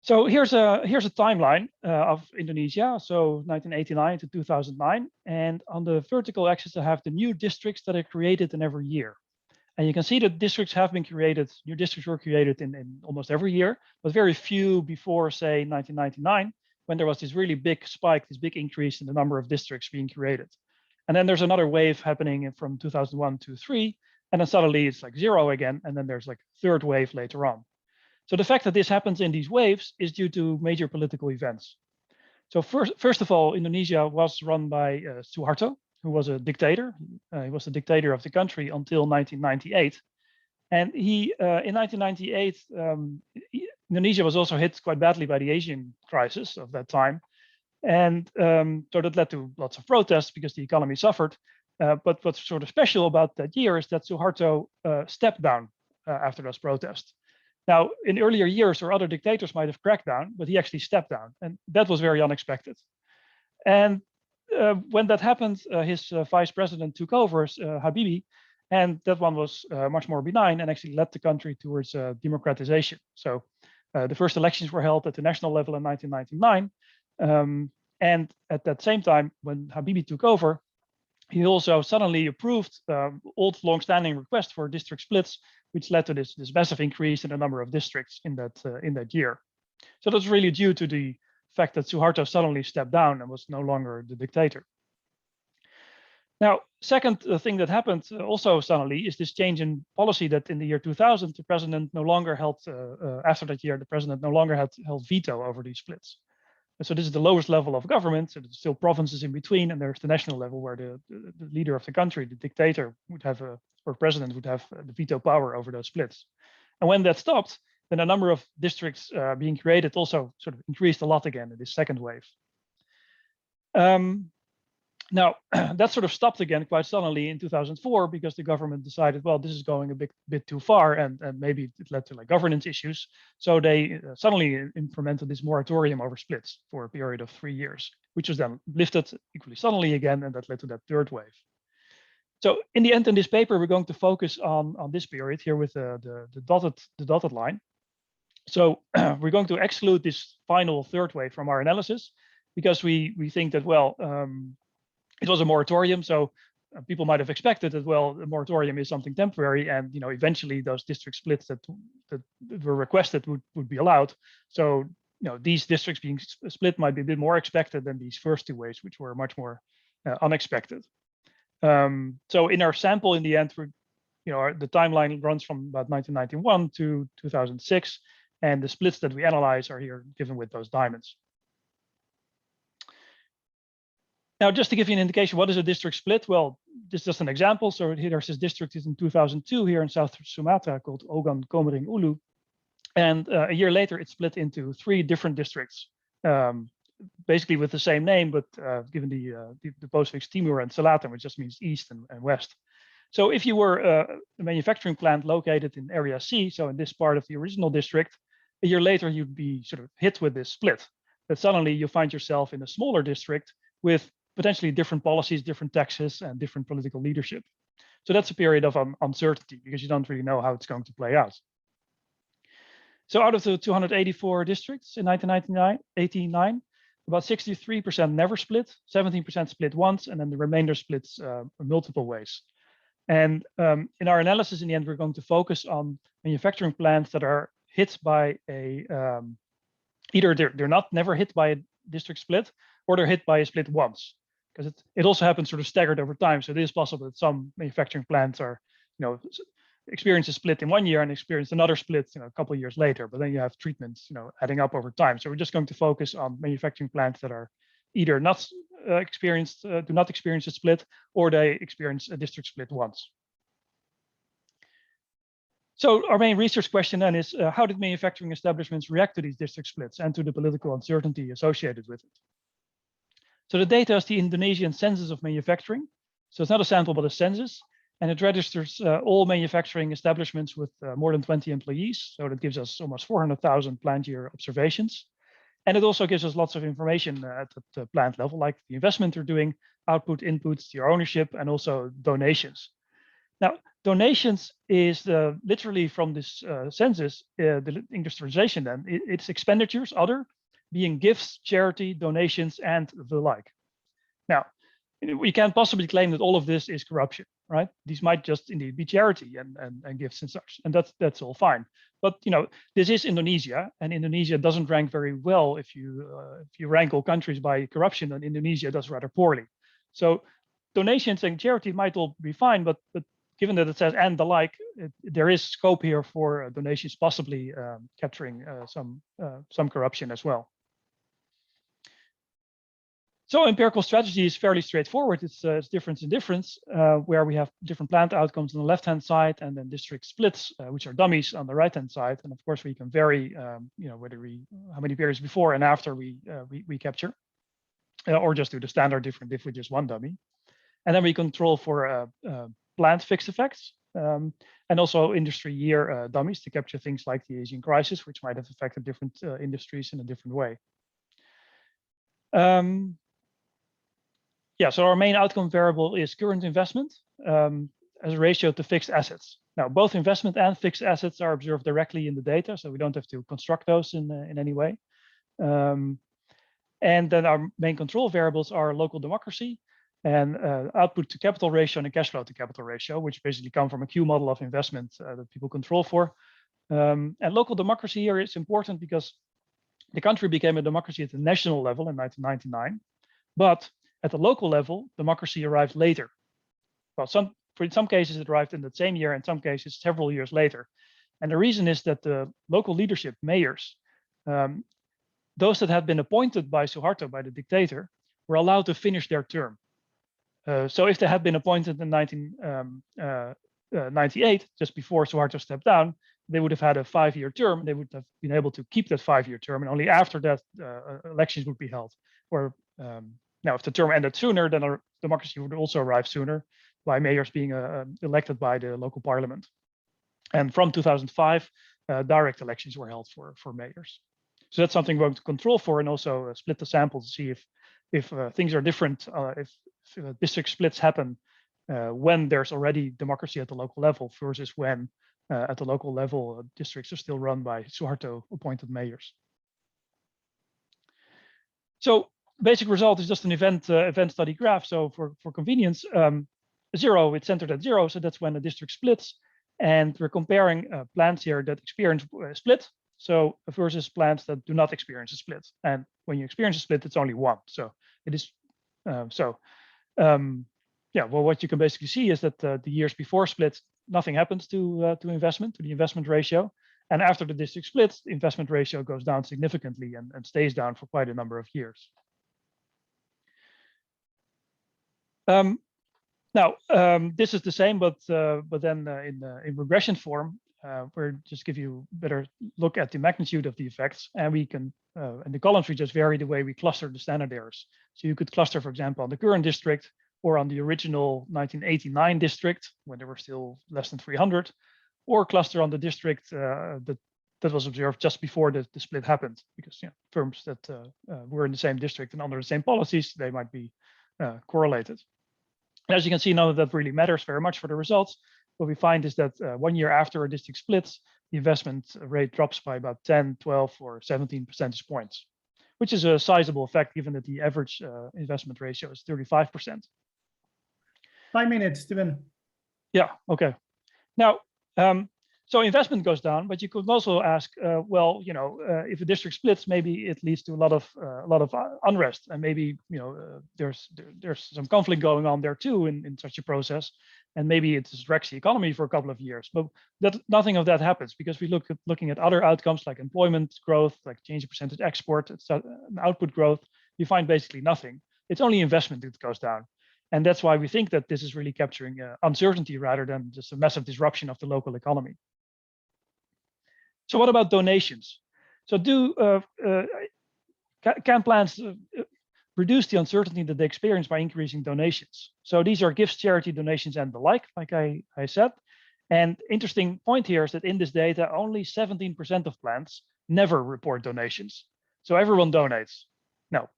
So here's a timeline of Indonesia, so 1989 to 2009. And on the vertical axis, I have the new districts that are created in every year. And you can see that districts have been created, new districts were created in almost every year, but very few before, say, 1999, when there was this really big spike, this big increase in the number of districts being created. And then there's another wave happening from 2001 to 2003, and then suddenly it's like 0 again, and then there's like a third wave later on. So the fact that this happens in these waves is due to major political events. So first of all, Indonesia was run by Suharto, who was a dictator. He was the dictator of the country until 1998. And in 1998, Indonesia was also hit quite badly by the Asian crisis of that time. And so that led to lots of protests because the economy suffered. But what's sort of special about that year is that Suharto stepped down after those protests. Now, in earlier years, or other dictators might have cracked down, but he actually stepped down, and that was very unexpected. And when that happened, his vice president took over, Habibie, and that one was much more benign and actually led the country towards democratization. So the first elections were held at the national level in 1999. And at that same time, when Habibie took over, he also suddenly approved old long-standing requests for district splits, which led to this massive increase in the number of districts in that year. So that's really due to the fact that Suharto suddenly stepped down and was no longer the dictator. Now, second thing that happened also suddenly is this change in policy that in the year 2000, the president no longer held, after that year, the president no longer held veto over these splits. And so this is the lowest level of government, so there's still provinces in between, and there's the national level where the leader of the country, the dictator, would have, or president would have the veto power over those splits. And when that stopped, then a number of districts being created also sort of increased a lot again in this second wave. Now, that sort of stopped again quite suddenly in 2004 because the government decided, well, this is going a bit too far, and maybe it led to like governance issues. So they suddenly implemented this moratorium over splits for a period of 3 years, which was then lifted equally suddenly again, and that led to that third wave. So in the end, in this paper, we're going to focus on this period here with the dotted line. So we're going to exclude this final third wave from our analysis because we think that, well, it was a moratorium, so people might have expected that, well, the moratorium is something temporary, and eventually those district splits that were requested would be allowed. So these districts being split might be a bit more expected than these first two waves, which were much more unexpected. So in our sample, in the end, the timeline runs from about 1991 to 2006, and the splits that we analyze are here given with those diamonds. Now, just to give you an indication, what is a district split? Well, this is just an example. So here there's this district is in 2002 here in South Sumatra called Ogan Komering Ulu. And a year later, it split into 3 different districts, basically with the same name, but given the postfix Timur and Selatan, which just means east and west. So if you were a manufacturing plant located in area C, so in this part of the original district, a year later, you'd be sort of hit with this split. That suddenly you find yourself in a smaller district with potentially different policies, different taxes, and different political leadership. So that's a period of uncertainty because you don't really know how it's going to play out. So out of the 284 districts in 1989, about 63% never split, 17% split once, and then the remainder splits multiple ways. And in our analysis, in the end, we're going to focus on manufacturing plants that are hit by a, either they're never hit by a district split, or they're hit by a split once. Because it also happens sort of staggered over time. So it is possible that some manufacturing plants are, experience a split in 1 year and experience another split, a couple of years later. But then you have treatments, adding up over time. So we're just going to focus on manufacturing plants that are either not do not experience a split, or they experience a district split once. So our main research question then is, how did manufacturing establishments react to these district splits and to the political uncertainty associated with it? So the data is the Indonesian Census of Manufacturing. So it's not a sample, but a census. And it registers all manufacturing establishments with more than 20 employees. So that gives us almost 400,000 plant year observations. And it also gives us lots of information at the plant level, like the investment they're doing, output, inputs, your ownership, and also donations. Now, donations is literally from this census, the English translation then, it's expenditures, other, being gifts, charity, donations, and the like. Now, we can't possibly claim that all of this is corruption, right? These might just indeed be charity and gifts and such, and that's all fine. But this is Indonesia, and Indonesia doesn't rank very well. If you rank all countries by corruption, then Indonesia does rather poorly. So donations and charity might all be fine, but given that it says and the like, there is scope here for donations possibly capturing some corruption as well. So empirical strategy is fairly straightforward. It's difference in difference, where we have different plant outcomes on the left-hand side, and then district splits, which are dummies on the right-hand side. And of course, we can vary, how many periods before and after we capture. or just do the standard different diff with just one dummy. And then we control for plant fixed effects, and also industry year dummies to capture things like the Asian crisis, which might have affected different industries in a different way. Yeah, so our main outcome variable is current investment as a ratio to fixed assets. Now, both investment and fixed assets are observed directly in the data, so we don't have to construct those in any way. And then our main control variables are local democracy and output to capital ratio and a cash flow to capital ratio, which basically come from a Q model of investment that people control for. And local democracy here is important because the country became a democracy at the national level in 1999, but at the local level, democracy arrived later. Well, in some cases, it arrived in the same year, in some cases, several years later. And the reason is that the local leadership, mayors, those that had been appointed by Suharto, by the dictator, were allowed to finish their term. So if they had been appointed in 1998, just before Suharto stepped down, they would have had a 5-year term. They would have been able to keep that 5-year term, and only after that elections would be held. Or now, if the term ended sooner, then our democracy would also arrive sooner by mayors being elected by the local parliament. And from 2005, direct elections were held for mayors. So that's something we're going to control for, and also split the sample to see if things are different, if district splits happen when there's already democracy at the local level versus when at the local level districts are still run by Suharto appointed mayors. So basic result is just an event study graph. So for convenience, 0, it's centered at 0, so that's when the district splits, and we're comparing plants here that experience a split, so versus plants that do not experience a split. And when you experience a split, it's only 1. So it is yeah. Well, what you can basically see is that the years before split, nothing happens to the investment ratio, and after the district splits, the investment ratio goes down significantly and stays down for quite a number of years. Now, this is the same, but then in regression form, where just give you a better look at the magnitude of the effects, and we can, and the columns we just vary the way we cluster the standard errors. So you could cluster, for example, on the current district or on the original 1989 district when there were still less than 300, or cluster on the district that was observed just before the split happened, because firms that were in the same district and under the same policies, they might be correlated. And as you can see, none of that really matters very much for the results. What we find is that 1 year after a district splits, the investment rate drops by about 10, 12, or 17 percentage points, which is a sizable effect given that the average investment ratio is 35%. 5 minutes, Steven. Yeah, okay. Now, so investment goes down, but you could also ask, well, if a district splits, maybe it leads to a lot of unrest, and maybe there's some conflict going on there too in such a process, and maybe it distracts the economy for a couple of years. But nothing of that happens because we looking at other outcomes like employment growth, like change in percentage export, output growth. You find basically nothing. It's only investment that goes down. And that's why we think that this is really capturing uncertainty rather than just a massive disruption of the local economy. So what about donations? So can plans reduce the uncertainty that they experience by increasing donations? So these are gifts, charity donations, and the like I said. And interesting point here is that in this data, only 17% of plans never report donations. So everyone donates. Now,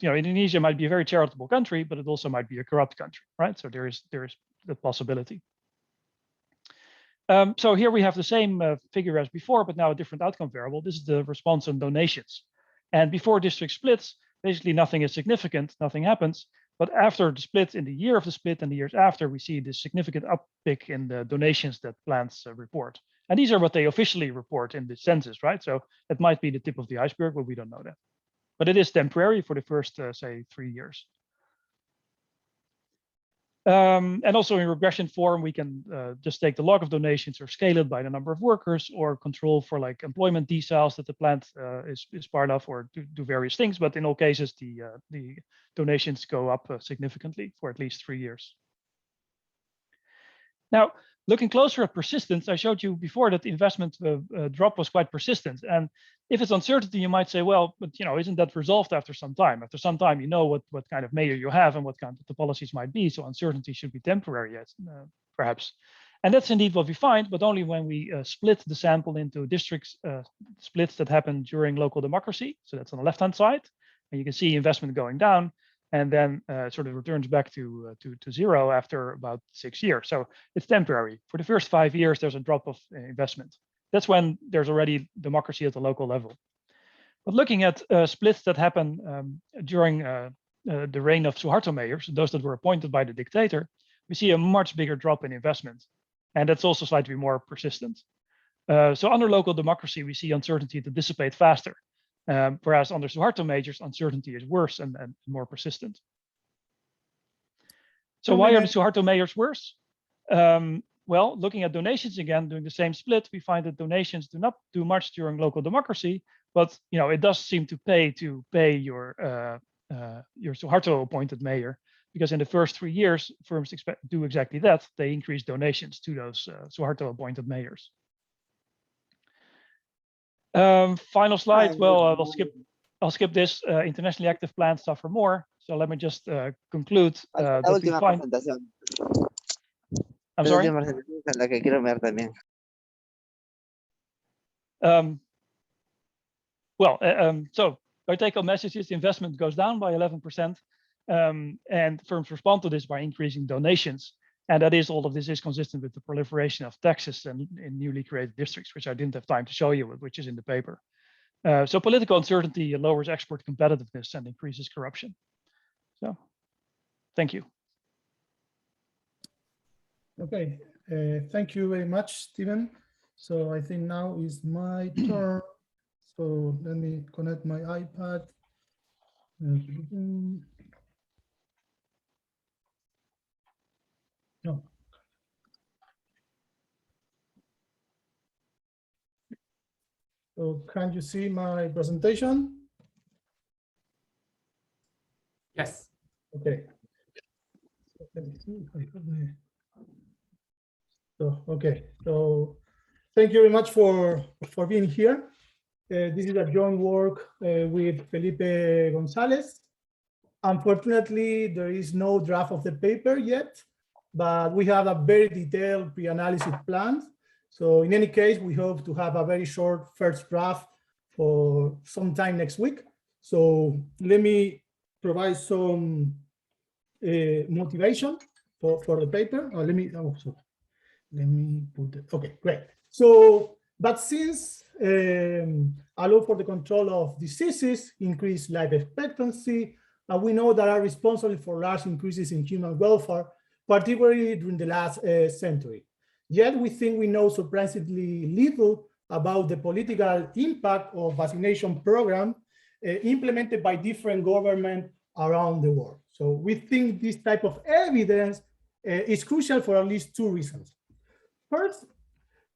Indonesia might be a very charitable country, but it also might be a corrupt country, right? So there is the possibility. So here we have the same figure as before, but now a different outcome variable. This is the response on donations. And before district splits, basically nothing is significant, nothing happens. But after the split, in the year of the split and the years after, we see this significant uptick in the donations that plans report. And these are what they officially report in the census, right? So it might be the tip of the iceberg, but we don't know that. But it is temporary for the first, say, 3 years. And also in regression form, we can just take the log of donations or scale it by the number of workers or control for like employment deciles that the plant is part of, or do various things. But in all cases, the donations go up significantly for at least 3 years. Now, looking closer at persistence, I showed you before that the investment drop was quite persistent. And if it's uncertainty, you might say, well, but isn't that resolved after some time? After some time, you know what kind of mayor you have and what kind of the policies might be. So uncertainty should be temporary, perhaps. And that's indeed what we find, but only when we split the sample into districts, splits that happen during local democracy. So that's on the left-hand side, and you can see investment going down, and then sort of returns back to zero after about 6 years. So it's temporary. For the first 5 years, there's a drop of investment. That's when there's already democracy at the local level. But looking at splits that happen during the reign of Suharto mayors, those that were appointed by the dictator, we see a much bigger drop in investment. And that's also slightly more persistent. So under local democracy, we see uncertainty to dissipate faster. Whereas under Suharto mayors, uncertainty is worse and more persistent. So why are the Suharto mayors worse? Well, looking at donations again, doing the same split, we find that donations do not do much during local democracy, but it does seem to pay your Suharto appointed mayor, because in the first 3 years, firms do exactly that. They increase donations to those Suharto appointed mayors. Final slide. Well, I'll skip this. Internationally active plans suffer more. So let me just conclude that we find. I'm sorry. So our take-home message is the investment goes down by 11%, and firms respond to this by increasing donations. And that is, all of this is consistent with the proliferation of taxes and in newly created districts, which I didn't have time to show you, which is in the paper. So political uncertainty lowers export competitiveness and increases corruption. So, thank you. Okay, thank you very much, Stephen. So I think now is my turn. So let me connect my iPad. No. So can you see my presentation? Yes. Okay. So let me see if I have the. So okay. So thank you very much for being here. This is a joint work with Felipe Gonzalez. Unfortunately, there is no draft of the paper yet, but we have a very detailed pre-analysis plan. So in any case, we hope to have a very short first draft for sometime next week. So let me provide some motivation for the paper. Let me put it. Okay, great. So vaccines allow for the control of diseases, increase life expectancy, and we know that are responsible for large increases in human welfare, particularly during the last century. Yet we think we know surprisingly little about the political impact of vaccination program implemented by different governments around the world. So we think this type of evidence is crucial for at least two reasons. First,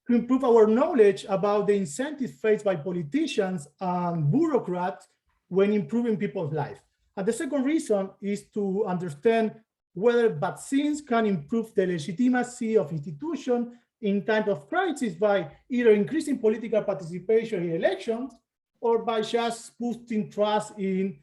to improve our knowledge about the incentives faced by politicians and bureaucrats when improving people's lives. And the second reason is to understand whether vaccines can improve the legitimacy of institutions in times of crisis by either increasing political participation in elections or by just boosting trust in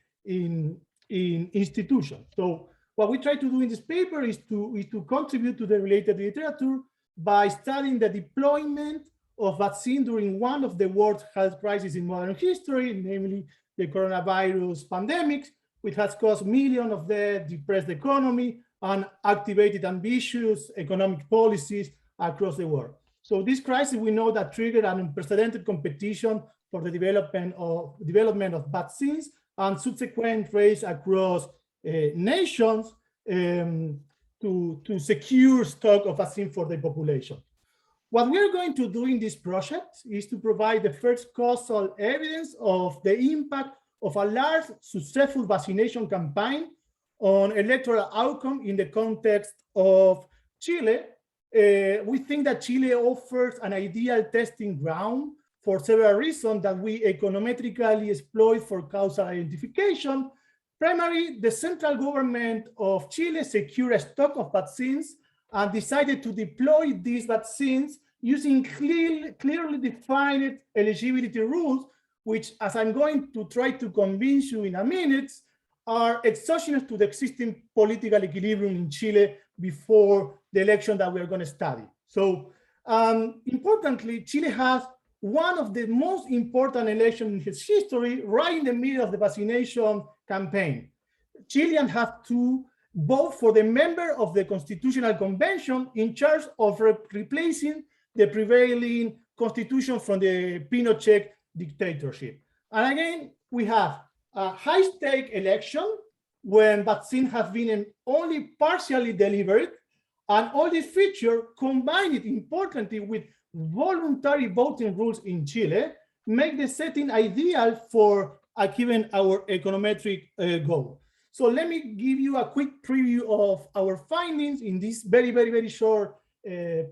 institutions. So what we try to do in this paper is to contribute to the related literature by studying the deployment of vaccine during one of the world's health crises in modern history, namely the coronavirus pandemic, which has caused millions of deaths, depressed the economy, and activated ambitious economic policies across the world. So this crisis, we know that triggered an unprecedented competition for the development of vaccines and subsequent race across nations to secure stock of vaccine for the population. What we're going to do in this project is to provide the first causal evidence of the impact of a large successful vaccination campaign on electoral outcome in the context of Chile. We think that Chile offers an ideal testing ground for several reasons that we econometrically exploit for causal identification. Primarily, the central government of Chile secured a stock of vaccines and decided to deploy these vaccines using clearly defined eligibility rules, which, as I'm going to try to convince you in a minute, are exogenous to the existing political equilibrium in Chile before the election that we're going to study. So importantly, Chile has one of the most important elections in its history right in the middle of the vaccination campaign. Chileans have to vote for the member of the Constitutional Convention in charge of replacing the prevailing constitution from the Pinochet dictatorship. And again, we have a high-stake election when vaccines have been only partially delivered, and all these features combined importantly with voluntary voting rules in Chile make the setting ideal for achieving our econometric goal. So let me give you a quick preview of our findings in this very short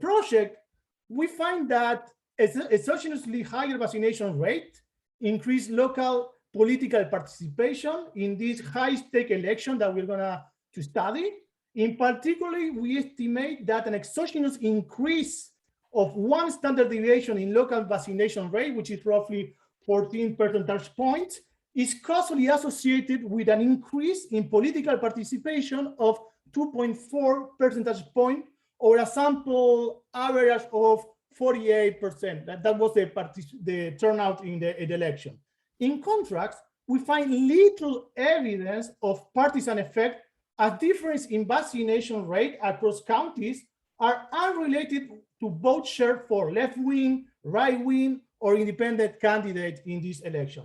project. We find that exogenously higher vaccination rate increased local political participation in this high-stake election that we're gonna study. In particular, we estimate that an exogenous increase of 1 standard deviation in local vaccination rate, which is roughly 14 percentage points, is causally associated with an increase in political participation of 2.4 percentage point, or a sample average of 48%. That was the turnout in the election. In contrast, we find little evidence of partisan effect, as difference in vaccination rate across counties are unrelated to vote share for left-wing, right-wing, or independent candidates in this election.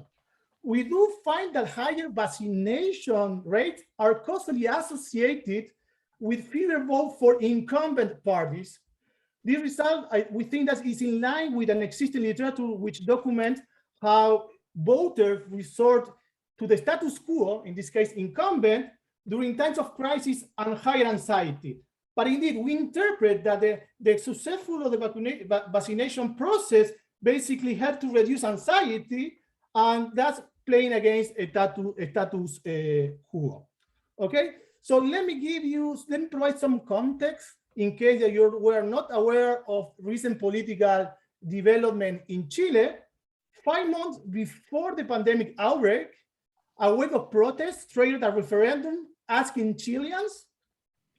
We do find that higher vaccination rates are causally associated with fewer votes for incumbent parties. This result, we think, that is in line with an existing literature which documents how voters resort to the status quo, in this case incumbent, during times of crisis and higher anxiety. But indeed, we interpret that the successful of the vaccination process basically had to reduce anxiety, and that's playing against a status quo. Okay, so let me provide some context in case that you were not aware of recent political development in Chile. 5 months before the pandemic outbreak, a wave of protests triggered a referendum asking Chileans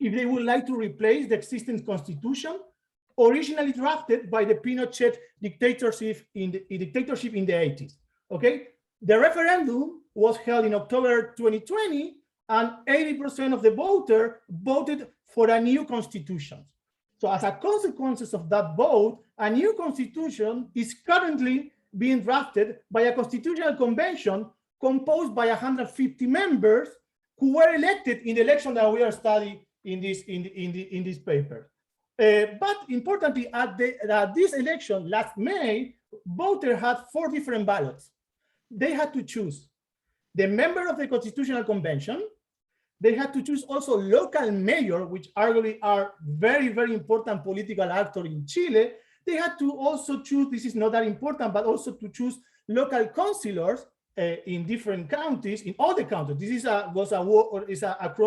if they would like to replace the existing constitution, originally drafted by the Pinochet dictatorship in the 80s. Okay, the referendum was held in October 2020, and 80% of the voters voted for a new constitution. So as a consequence of that vote, a new constitution is currently being drafted by a constitutional convention composed by 150 members who were elected in the election that we are studying in this paper. But importantly, at this election last May, voters had 4 different ballots. They had to choose the member of the Constitutional Convention. They had to choose also local mayor, which arguably are very important political actors in Chile. They had to also choose, this is not that important, but also to choose local councilors in different counties, in all the counties. This is across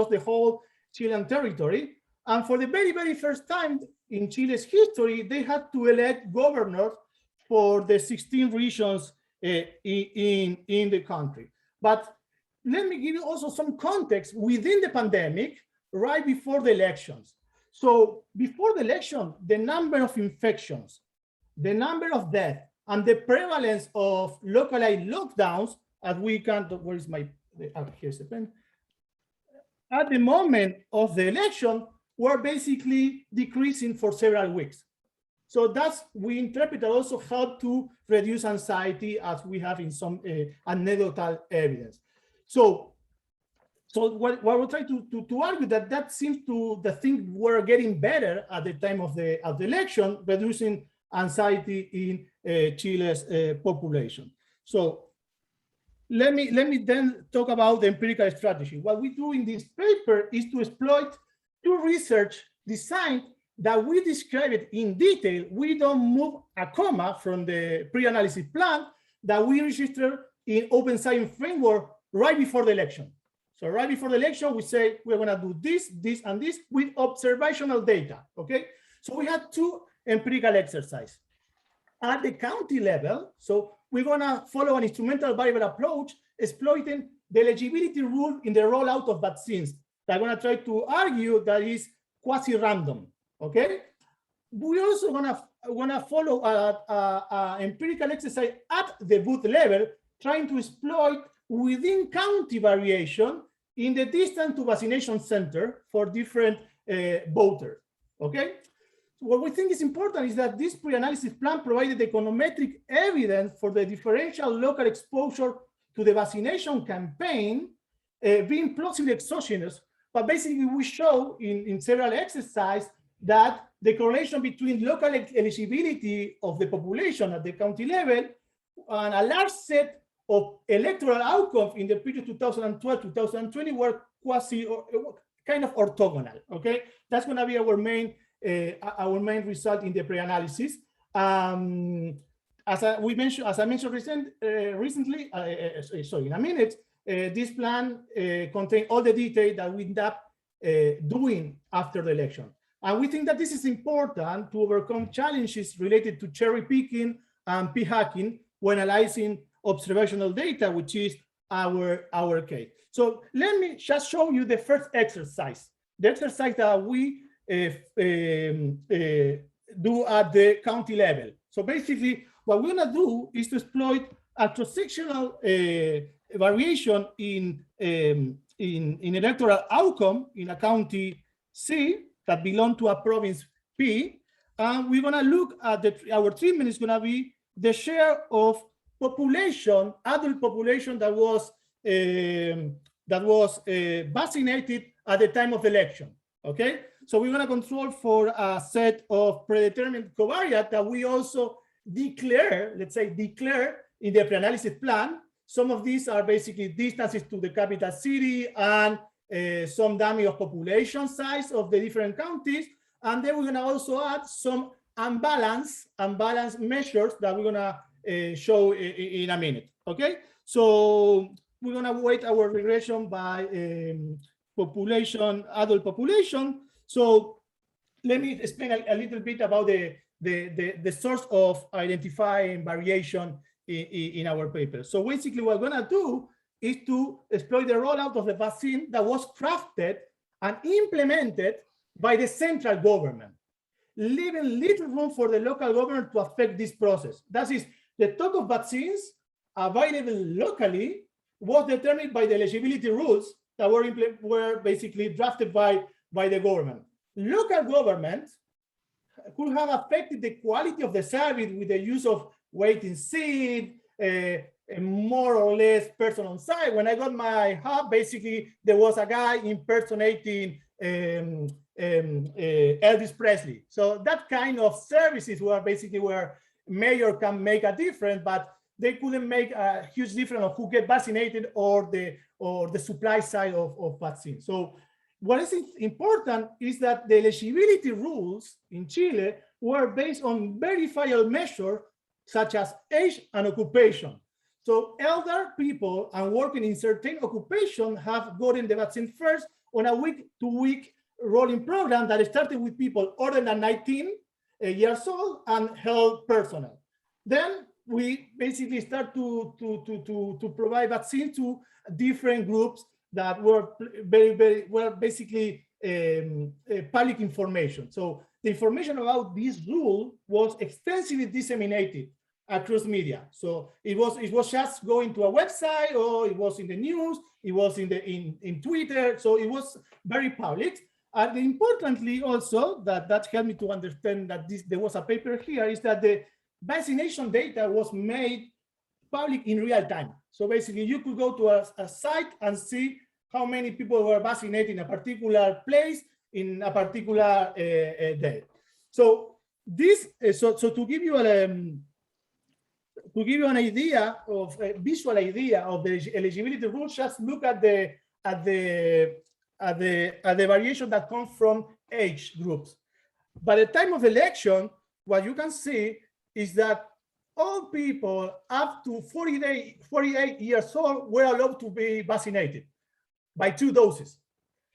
the whole Chilean territory. And for the very first time in Chile's history, they had to elect governors for the 16 regions in the country. But let me give you also some context within the pandemic, right before the elections. So before the election, the number of infections, the number of deaths, and the prevalence of localized lockdowns, as we can, where is my, here's the pen. At the moment of the election, were basically decreasing for several weeks. So that's, we interpret also how to reduce anxiety, as we have in some anecdotal evidence. So what we're trying to argue that seems to, the things were getting better at the time of the election, reducing anxiety in Chile's population. So let me then talk about the empirical strategy. What we do in this paper is to exploit 2 research designs that we describe it in detail. We don't move a comma from the pre-analysis plan that we register in Open Science Framework right before the election. So right before the election, we say we're going to do this, this, and this with observational data. Okay. So we had two empirical exercises at the county level. So we're going to follow an instrumental variable approach, exploiting the eligibility rule in the rollout of vaccines. I'm going to try to argue that is quasi-random. Okay. We also gonna follow an empirical exercise at the booth level, trying to exploit within county variation in the distance to vaccination center for different voters. Okay. What we think is important is that this pre-analysis plan provided econometric evidence for the differential local exposure to the vaccination campaign being plausibly exogenous. But basically, we show in several exercises that the correlation between local eligibility of the population at the county level and a large set of electoral outcomes in the period 2012-2020 were quasi or kind of orthogonal. Okay, that's going to be our main result in the pre-analysis. As I mentioned recently, in a minute, this plan contains all the detail that we end up doing after the election. And we think that this is important to overcome challenges related to cherry picking and p-hacking when analyzing observational data, which is our case. So let me just show you the first exercise, the exercise that we do at the county level. So basically, what we're gonna do is to exploit a cross-sectional variation in electoral outcome in a county C that belong to a province P, and we're gonna look at our treatment is gonna be the share of population, adult population that was vaccinated at the time of election. Okay, so we're gonna control for a set of predetermined covariates that we also declare, let's say declare in the pre-analysis plan. Some of these are basically distances to the capital city and some dummy of population size of the different counties. And then we're gonna also add some unbalanced measures that we're gonna show in a minute, okay? So we're gonna weight our regression by population, adult population. So let me explain a little bit about the source of identifying variation in our paper. So basically what we're gonna do is to exploit the rollout of the vaccine that was crafted and implemented by the central government, leaving little room for the local government to affect this process. That is, the stock of vaccines available locally was determined by the eligibility rules that were basically drafted by the government. Local governments could have affected the quality of the service with the use of waiting seat, more or less person on site. When I got my hub, basically there was a guy impersonating Elvis Presley. So that kind of services were basically where mayor can make a difference, but they couldn't make a huge difference of who get vaccinated or the supply side of vaccine. So what is important is that the eligibility rules in Chile were based on verifiable measures such as age and occupation. So elder people and working in certain occupation have gotten the vaccine first on a week-to-week rolling program that started with people older than 19 years old and health personnel. Then we basically start to provide vaccine to different groups that were basically public information. So the information about this rule was extensively disseminated across media. So it was just going to a website, or it was in the news, it was in Twitter. So it was very public. And importantly also that helped me to understand that there was a paper here, is that the vaccination data was made public in real time. So basically you could go to a site and see how many people were vaccinated in a particular place in a particular day. So this, so to give you an idea of a visual idea of the eligibility rules, just look at the variation that comes from age groups. By the time of election, what you can see is that all people up to 48 years old were allowed to be vaccinated. by 2 doses.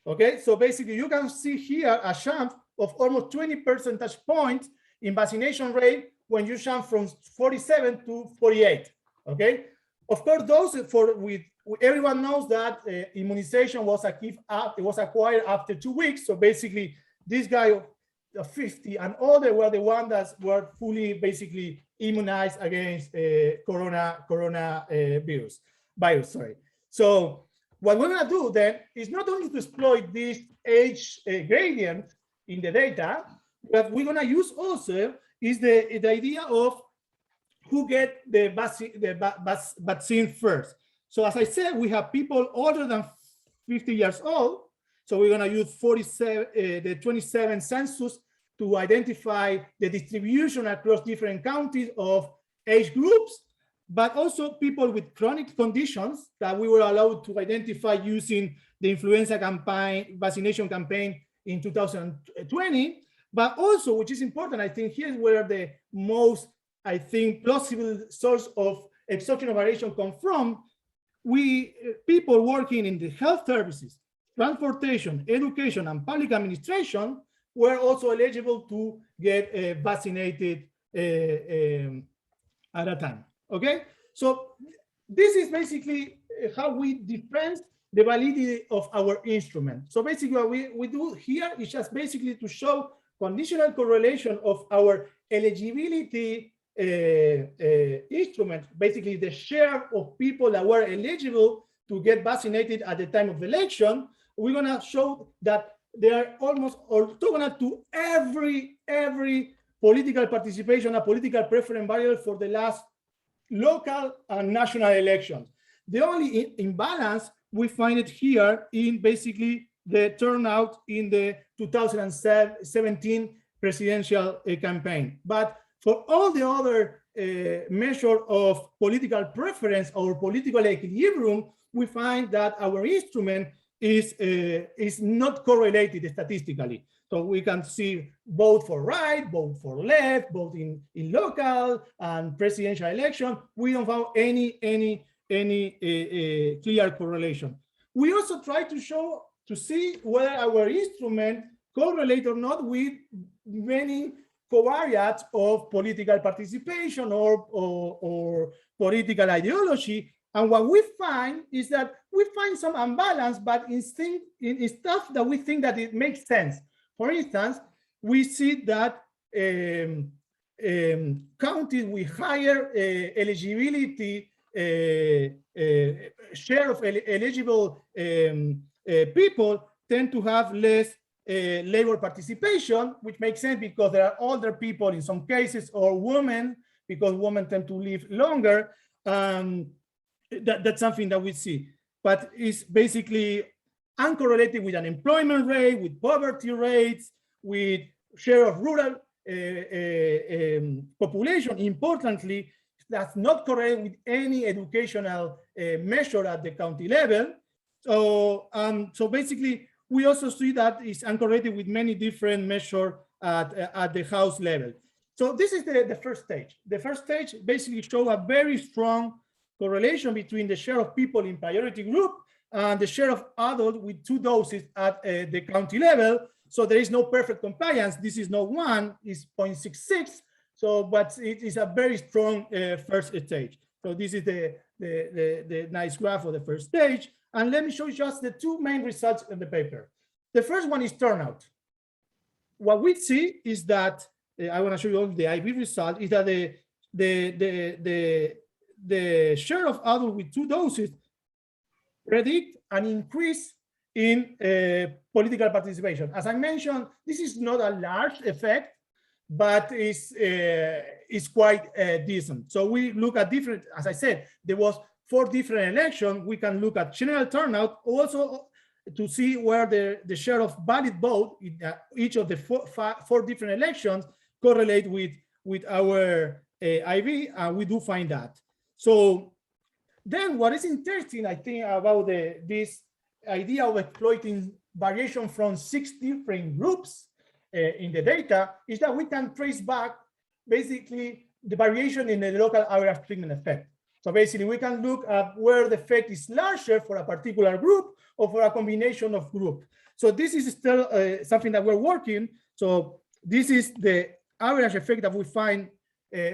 Okay, so basically you can see here a jump of almost 20 percentage points in vaccination rate when you jump from 47 to 48. Okay, of course, those everyone knows that immunization was acquired after 2 weeks. So basically, this guy, 50 and older, were the ones that were fully basically immunized against coronavirus. So what we're gonna do then is not only to exploit this age gradient in the data, but we're gonna use also is the idea of who get the vaccine first. So as I said, we have people older than 50 years old. So we're gonna use the 27 census to identify the distribution across different counties of age groups, but also people with chronic conditions that we were allowed to identify using the influenza vaccination campaign in 2020. But also, which is important, I think here's where the most, I think, plausible source of exogenous variation come from. People working in the health services, transportation, education, and public administration were also eligible to get vaccinated at a time. Okay, so this is basically how we defend the validity of our instrument. So basically what we do here is just basically to show conditional correlation of our eligibility instrument, basically the share of people that were eligible to get vaccinated at the time of election. We're gonna show that they are almost orthogonal to every political participation, a political preference variable for the last local and national elections. The only imbalance we find it here in basically the turnout in the 2017 presidential campaign. But for all the other measure of political preference or political equilibrium, we find that our instrument is not correlated statistically. So we can see both for right, both for left, both in local and presidential election. We don't have any clear correlation. We also try to see whether our instrument correlate or not with many covariates of political participation or political ideology. And what we find is that we find some imbalance, but in stuff that we think that it makes sense. For instance, we see that counties with higher eligibility share of eligible people tend to have less labor participation, which makes sense because there are older people in some cases, or women, because women tend to live longer. That's something that we see, but it's basically uncorrelated with unemployment rate, with poverty rates, with share of rural population. Importantly, that's not correlated with any educational measure at the county level. So basically, we also see that it's uncorrelated with many different measures at the house level. So this is the first stage. The first stage basically shows a very strong correlation between the share of people in priority group and the share of adults with 2 doses at the county level. So there is no perfect compliance. This is not 1, it's 0.66. So, but it is a very strong first stage. So this is the nice graph of the first stage. And let me show you just the 2 main results in the paper. The first one is turnout. What we see is that, I want to show you all the IV result, is that the share of adults with 2 doses predict an increase in political participation. As I mentioned, this is not a large effect, but it's quite decent. So we look at different, as I said, there was 4 different elections. We can look at general turnout also to see where the share of valid vote in each of the 4 different elections correlate with our IV, and we do find that. So then what is interesting, I think, about this idea of exploiting variation from 6 different groups in the data is that we can trace back basically the variation in the local average treatment effect. So basically, we can look at where the effect is larger for a particular group or for a combination of groups. So this is still something that we're working. So this is the average effect that we find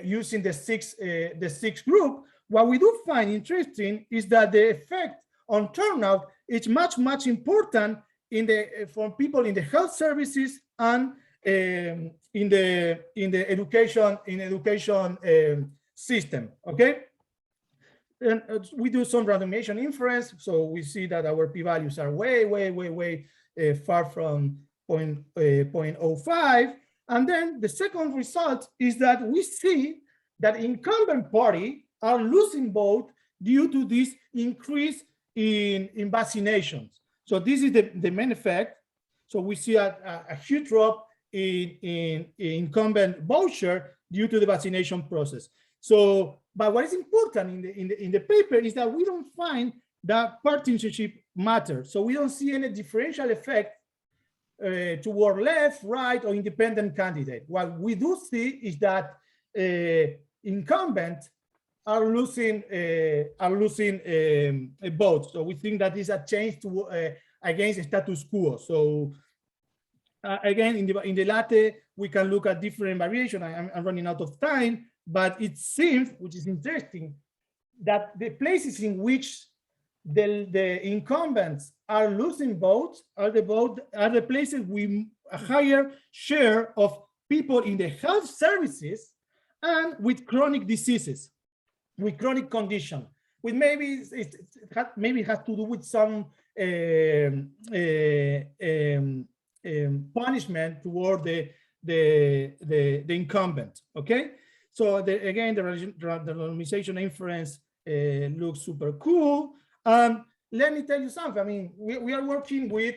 using the six group. What we do find interesting is that the effect on turnout is much important in the for people in the health services and in the education system. Okay, and we do some randomization inference, so we see that our p-values are way far from 0.05. And then the second result is that we see that incumbent party are losing vote due to this increase in vaccinations. So this is the main effect. So we see a huge drop in incumbent voucher due to the vaccination process. So, but what is important in the paper is that we don't find that partisanship matter. So we don't see any differential effect toward left, right, or independent candidate. What we do see is that incumbents are losing votes. So we think that is a change to against status quo. So again, in the latte, we can look at different variation. I'm running out of time, but it seems, which is interesting, that the places in which the incumbents are losing votes are the places with a higher share of people in the health services and with chronic diseases, with chronic condition, with maybe it has to do with some punishment toward the incumbent. Okay, so again, the randomization inference looks super cool. Let me tell you something. I mean, we are working with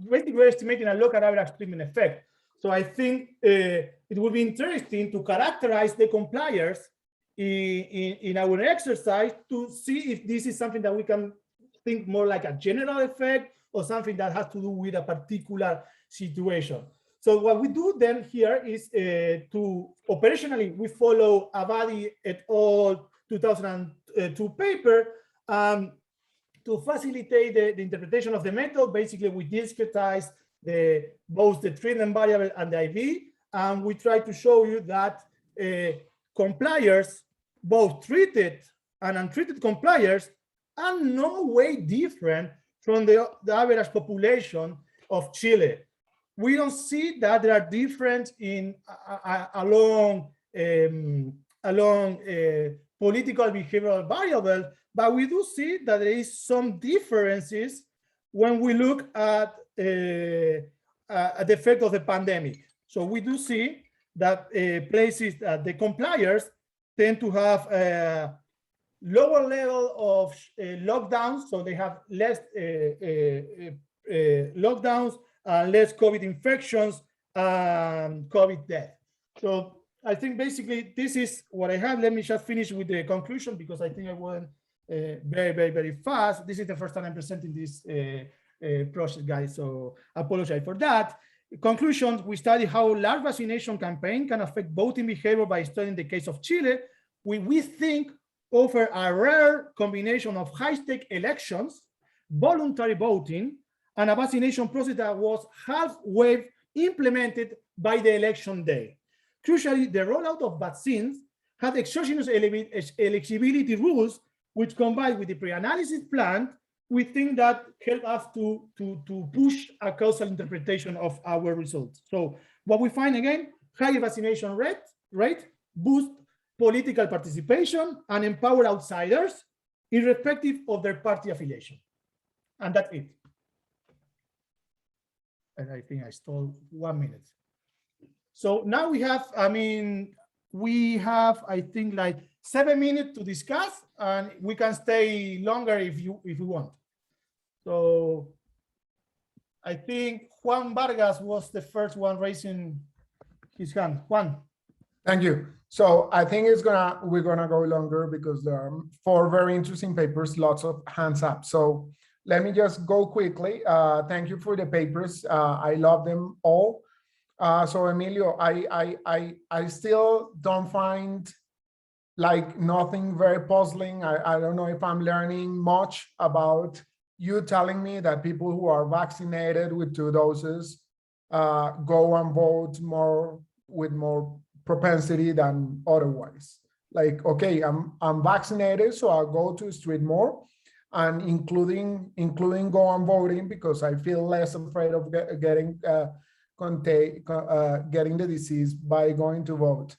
basically we're estimating a local average treatment effect. So I think it would be interesting to characterize the compliers in our exercise to see if this is something that we can think more like a general effect or something that has to do with a particular situation. So what we do then here is to operationally, we follow Abadi et al. 2002 paper to facilitate the interpretation of the method. Basically, we discretize both the treatment variable and the IV, and we try to show you that compliers, both treated and untreated compliers, are no way different from the average population of Chile. We don't see that there are different in along political behavioral variable, but we do see that there is some differences when we look at the effect of the pandemic. So we do see that places that the compliers tend to have a lower level of lockdowns, so they have less lockdowns, less COVID infections, and COVID death. So I think basically this is what I have. Let me just finish with the conclusion because I think I went very fast. This is the first time I'm presenting this project, guys, so I apologize for that. Conclusions, we study how large vaccination campaign can affect voting behavior by studying the case of Chile. We think offer a rare combination of high-stake elections, voluntary voting, and a vaccination process that was halfway implemented by the election day. Crucially, the rollout of vaccines had exogenous eligibility rules, which combined with the pre-analysis plan, we think that help us to push a causal interpretation of our results. So what we find again, higher vaccination rate boost political participation and empower outsiders irrespective of their party affiliation. And that's it. And I think I stole 1 minute. So now we have, I think like 7 minutes to discuss, and we can stay longer if you want. So I think Juan Vargas was the first one raising his hand. Juan. Thank you. So I think we're gonna go longer because there are 4 very interesting papers, lots of hands up. So let me just go quickly. Thank you for the papers. I love them all. So Emilio, I still don't find like nothing very puzzling. I don't know if I'm learning much about you telling me that people who are vaccinated with 2 doses go and vote with more propensity than otherwise. Like, okay, I'm vaccinated, so I'll go to the street more, and including go and voting because I feel less afraid of getting the disease by going to vote.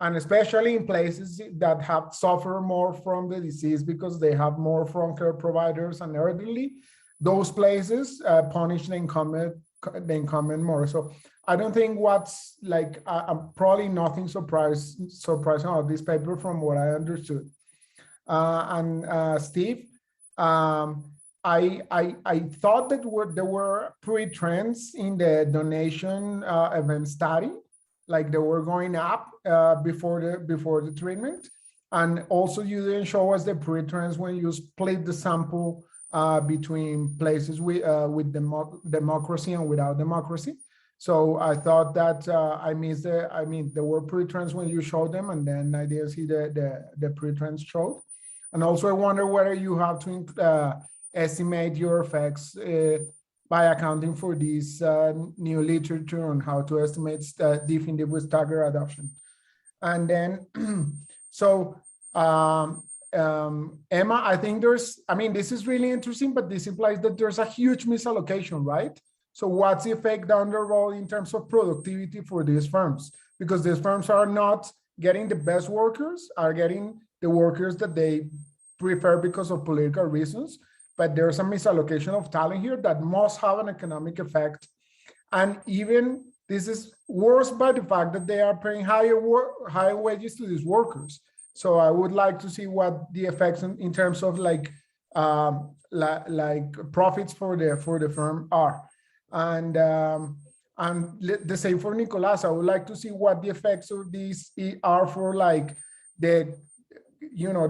And especially in places that have suffered more from the disease because they have more front care providers and elderly, those places punish the incumbent more. So I don't think what's like, I'm probably nothing surprising about this paper from what I understood. Steve, I thought that there were pre-trends in the donation event study, like they were going up before the treatment, and also you didn't show us the pre-trends when you split the sample between places with democracy and without democracy. So I thought that I missed there were pre-trends when you showed them, and then I didn't see the pre-trends showed. And also I wonder whether you have to estimate your effects by accounting for this new literature on how to estimate definitive with staggered adoption. And then, so Emma, I think this is really interesting, but this implies that there's a huge misallocation, right? So what's the effect down the road in terms of productivity for these firms? Because these firms are not getting the best workers, are getting the workers that they prefer because of political reasons, but there's a misallocation of talent here that must have an economic effect. And even this is worse by the fact that they are paying higher wages to these workers. So I would like to see what the effects in terms of like profits for the firm are. And the same for Nicolas. I would like to see what the effects of these are for like the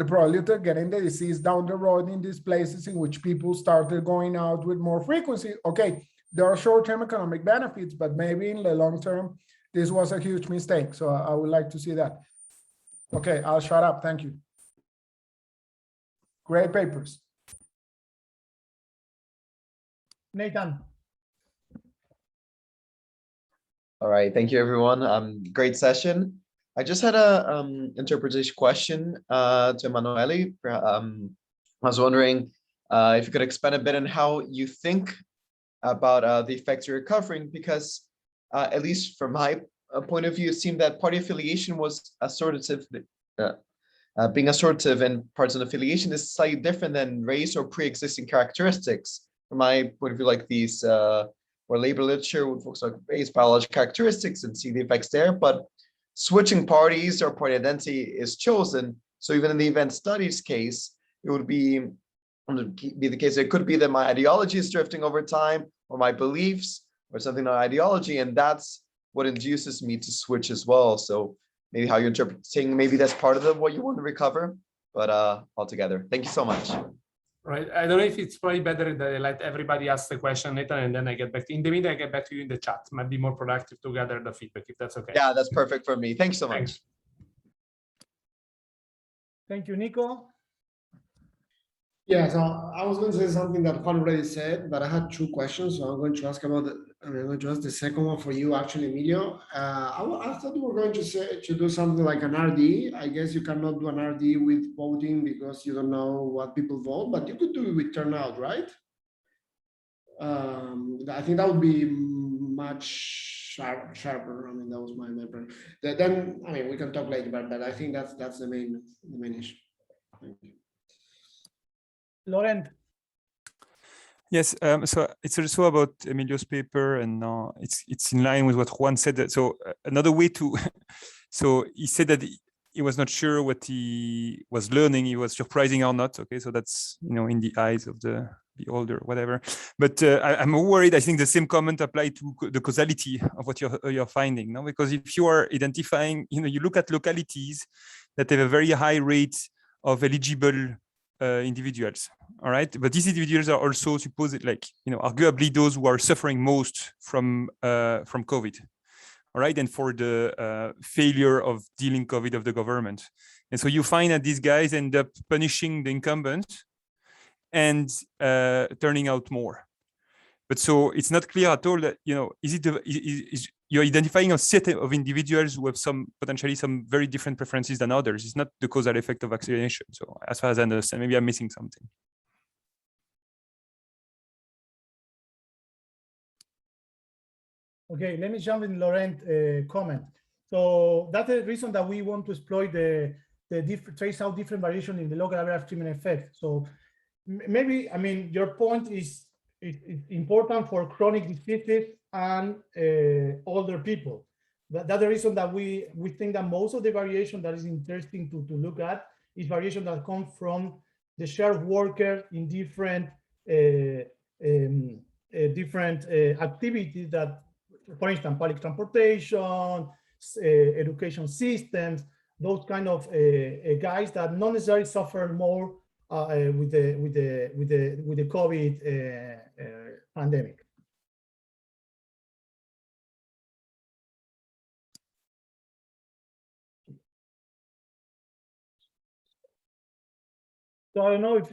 probability of getting the disease down the road in these places in which people started going out with more frequency. Okay, there are short-term economic benefits, but maybe in the long term, this was a huge mistake. So I would like to see that. Okay, I'll shut up. Thank you. Great papers. Nathan. All right, thank you, everyone. Great session. I just had a interpretation question to Emanuele. I was wondering if you could expand a bit on how you think about the effects you're covering, because at least from my point of view, it seemed that party affiliation was assortative. Being assortative and partisan affiliation is slightly different than race or pre-existing characteristics. From my point of view, like these or labor literature would focus on race, biological characteristics and see the effects there, but switching parties or party identity is chosen. So even in the event studies case, it would be the case. It could be that my ideology is drifting over time, or my beliefs, or something on ideology, and that's what induces me to switch as well. So maybe how you're interpreting, maybe that's part of what you want to recover, but altogether. Thank you so much. Right. I don't know if it's probably better that I let everybody ask the question, Nathan, and then I get back to you. In the meantime, I get back to you in the chat. Might be more productive to gather the feedback, if that's okay. Yeah, that's perfect for me. Thanks so much. Thanks. Thank you, Nico. Yeah, so I was going to say something that Juan already said, but I had 2 questions. So I'm going to ask about I'm going to ask the second one for you, actually, Emilio. I thought you were going to do something like an RD. I guess you cannot do an RD with voting because you don't know what people vote, but you could do it with turnout, right? I think that would be much sharper. I mean, that was my plan. Then, I mean, we can talk later, but I think that's the main issue. Thank you. Laurent. Yes, so it's also about Emilio's paper, and it's in line with what Juan said. So another way to, so he said that he was not sure what he was learning, he was surprising or not. Okay, so that's, in the eyes of the beholder, whatever. But I'm worried. I think the same comment applied to the causality of what you're finding, no? Because if you are identifying, you look at localities that have a very high rate of eligible individuals, all right, but these individuals are also supposed, like, arguably those who are suffering most from COVID, all right, and for the failure of dealing COVID of the government. And so you find that these guys end up punishing the incumbent and turning out more. But so it's not clear at all that, is you're identifying a set of individuals who have potentially some very different preferences than others. It's not the causal effect of vaccination. So as far as I understand, maybe I'm missing something. Okay, let me jump in Laurent comment. So that's the reason that we want to exploit the trace out different variation in the local average treatment effect. So maybe, I mean, your point is important for chronic diseases and older people. That's the reason that we think that most of the variation that is interesting to look at is variation that comes from the share of workers in different activities that, for instance, public transportation, education systems, those kind of guys that not necessarily suffer more with the COVID pandemic. So I don't know if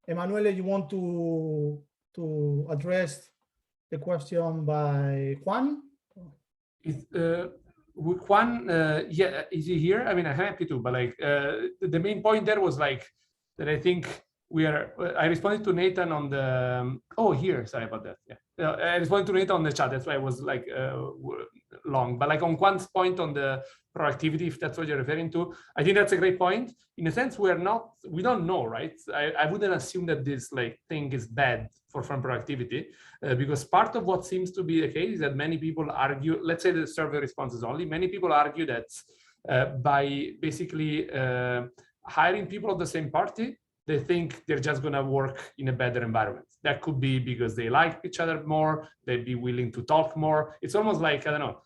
Emanuele, you want to address the question by Juan? With Juan, yeah, is he here? I mean, I'm happy to, but like the main point there was like that I think I responded to Nathan on the, sorry about that. Yeah, I responded to Nathan on the chat. That's why I was like long, but like on Juan's point on the productivity, if that's what you're referring to, I think that's a great point. In a sense, we don't know, right? I wouldn't assume that this like thing is bad for farm productivity because part of what seems to be the case is that many people argue, let's say the survey responses only, many people argue that by basically hiring people of the same party, they think they're just going to work in a better environment. That could be because they like each other more, they'd be willing to talk more. It's almost like, I don't know,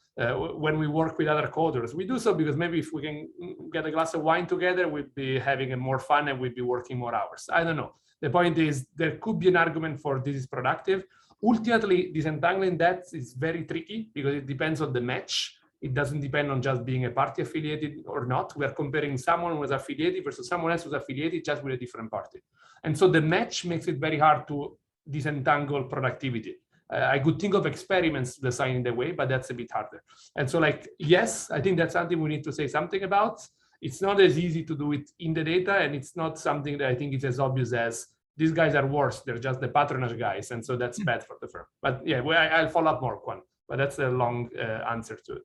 when we work with other coders, we do so because maybe if we can get a glass of wine together, we'd be having more fun and we'd be working more hours. I don't know. The point is there could be an argument for this is productive. Ultimately, disentangling that is very tricky because it depends on the match. It doesn't depend on just being a party affiliated or not. We are comparing someone who is affiliated versus someone else who's affiliated just with a different party. And so the match makes it very hard to disentangle productivity. I could think of experiments designed in the way, but that's a bit harder. And so like, yes, I think that's something we need to say something about. It's not as easy to do it in the data, and it's not something that I think is as obvious as these guys are worse. They're just the patronage guys. And so that's bad for the firm. But yeah, I'll follow up more, Juan. But that's a long answer to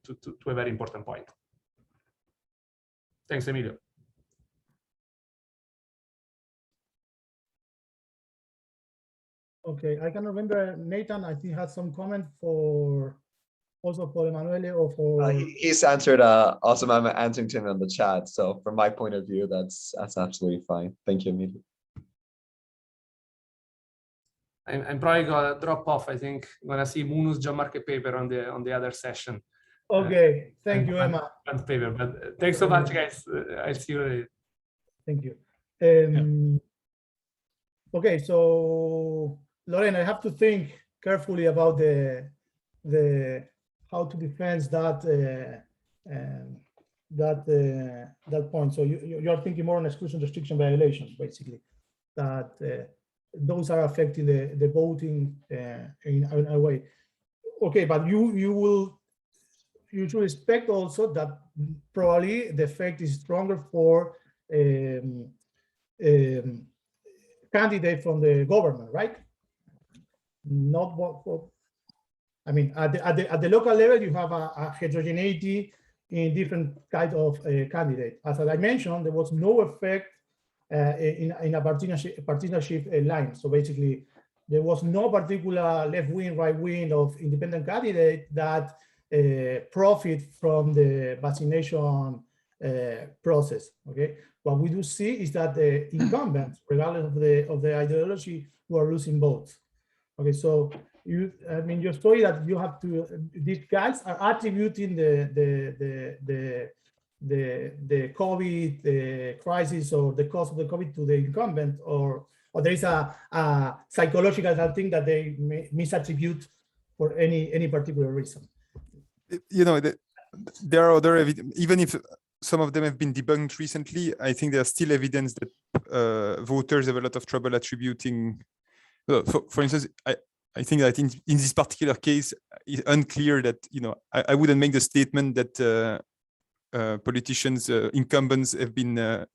a very important point. Thanks, Emilio. Okay, I can remember Nathan, I think had some comment also for Emanuele or for... He's answered also I'm answering to him on the chat. So from my point of view, that's absolutely fine. Thank you, Emilio. I'm probably gonna drop off. I think I'm gonna see Munu's job market paper on the other session. Okay, thank you, Emma. Paper, but thanks so much, guys. I'll see you later. Thank you. Okay, so Lorena, I have to think carefully about the how to defend that point. So you're thinking more on exclusion restriction violations, basically, that those are affecting the voting in a way. Okay, but you should expect also that probably the effect is stronger for candidate from the government, right? Not what for. I mean, at the local level, you have a heterogeneity in different kinds of candidates. As I mentioned, there was no effect in a partnership line. So basically, there was no particular left wing, right wing of independent candidate that profit from the vaccination process. Okay, what we do see is that the incumbents, regardless of the ideology, were losing votes. Okay, so I mean, your story that you have to, these guys are attributing the COVID crisis or the cause of the COVID to the incumbent, or there is a psychological thing that they misattribute for any particular reason. there are other evidence, even if some of them have been debunked recently, I think there's still evidence that voters have a lot of trouble attributing. For instance, I think that in this particular case, it's unclear that, I wouldn't make the statement that politicians, incumbents have been,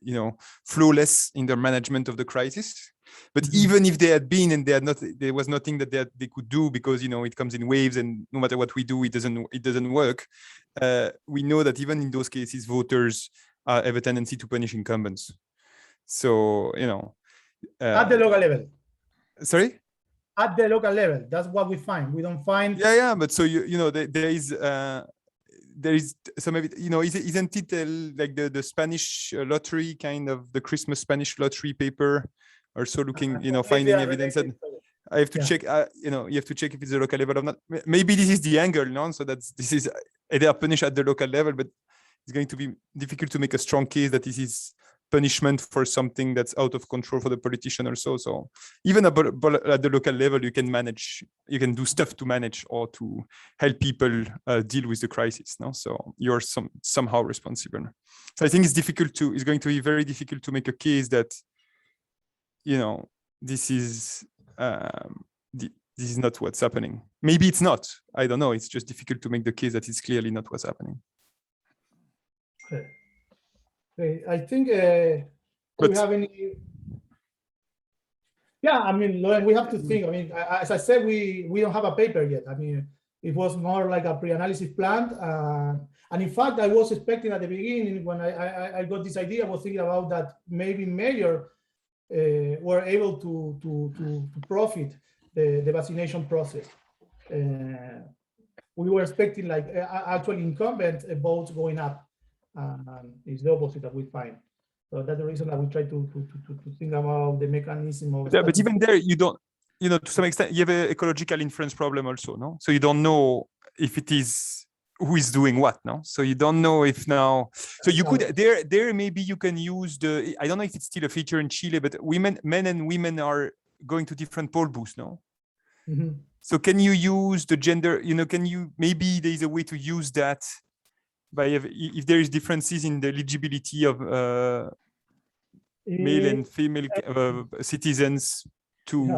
flawless in their management of the crisis. But even if they had been, and there was nothing that they could do, because it comes in waves, and no matter what we do, it doesn't work. We know that even in those cases, voters have a tendency to punish incumbents. So At the local level. Sorry. At the local level, that's what we find. We don't find. Yeah. But so there is some, isn't it like the Spanish lottery, kind of the Christmas Spanish lottery paper, also looking, finding evidence that I have to check, you have to check if it's a local level or not. Maybe this is the angle, no? So this is, they are punished at the local level, but it's going to be difficult to make a strong case that this is punishment for something that's out of control for the politician also. So even at the local level, you can do stuff to manage or to help people deal with the crisis. No, so you're somehow responsible. So I think it's going to be very difficult to make a case that, this is not what's happening. Maybe it's not. I don't know. It's just difficult to make the case that it's clearly not what's happening. Okay, I think do we have any? Yeah, I mean, Lauren, we have to think. I mean, as I said, we don't have a paper yet. I mean, it was more like a pre-analysis plan. And in fact, I was expecting at the beginning, when I got this idea, I was thinking about that maybe mayor were able to profit the vaccination process. We were expecting like actually incumbent votes going up. It's the opposite that we find. So that's the reason that we try to think about the mechanism of. Yeah, but even there, you don't, to some extent, you have an ecological inference problem also, no? So you don't know if it is who is doing what, no? So you don't know if now. So you could there maybe you can use the. I don't know if it's still a feature in Chile, but men and women are going to different poll booths, no? Mm-hmm. So can you use the gender? Maybe there is a way to use that. If there is differences in the eligibility of male and female citizens to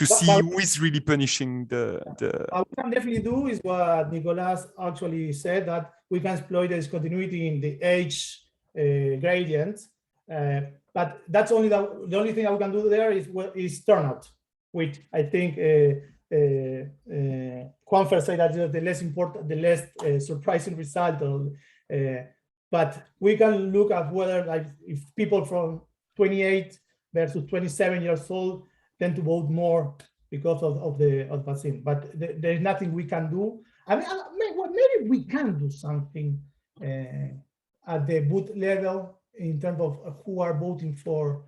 see who is really punishing the. What we can definitely do is what Nicolas actually said, that we can exploit the discontinuity in the age gradient, but that's only the only thing that we can do there is turnout, which I think. Juanfer said that the less important, the less surprising result. But we can look at whether, like, if people from 28 versus 27 years old tend to vote more because of the vaccine. But there's nothing we can do. I mean, maybe we can do something at the booth level in terms of who are voting for.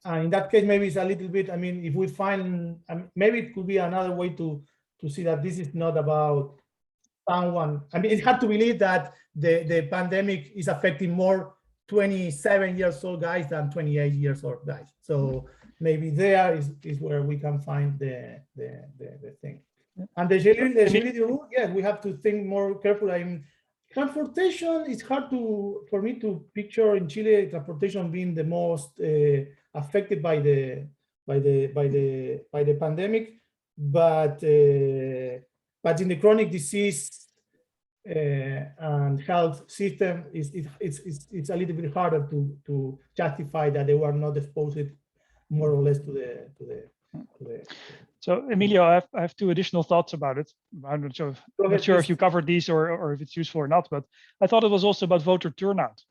In that case, maybe it's a little bit, I mean, if we find, maybe it could be another way to see that this is not about someone. I mean, it's hard to believe that the pandemic is affecting more 27 years old guys than 28 years old guys. So maybe there is where we can find the thing. And the agility rule, yeah, we have to think more carefully. I mean, transportation, it's hard for me to picture in Chile transportation being the most affected by the pandemic, but in the chronic disease and health system, it's a little bit harder to justify that they were not exposed more or less to the. So Emilio, I have two additional thoughts about it. I'm not sure if you covered these or if it's useful or not, but I thought it was also about voter turnout.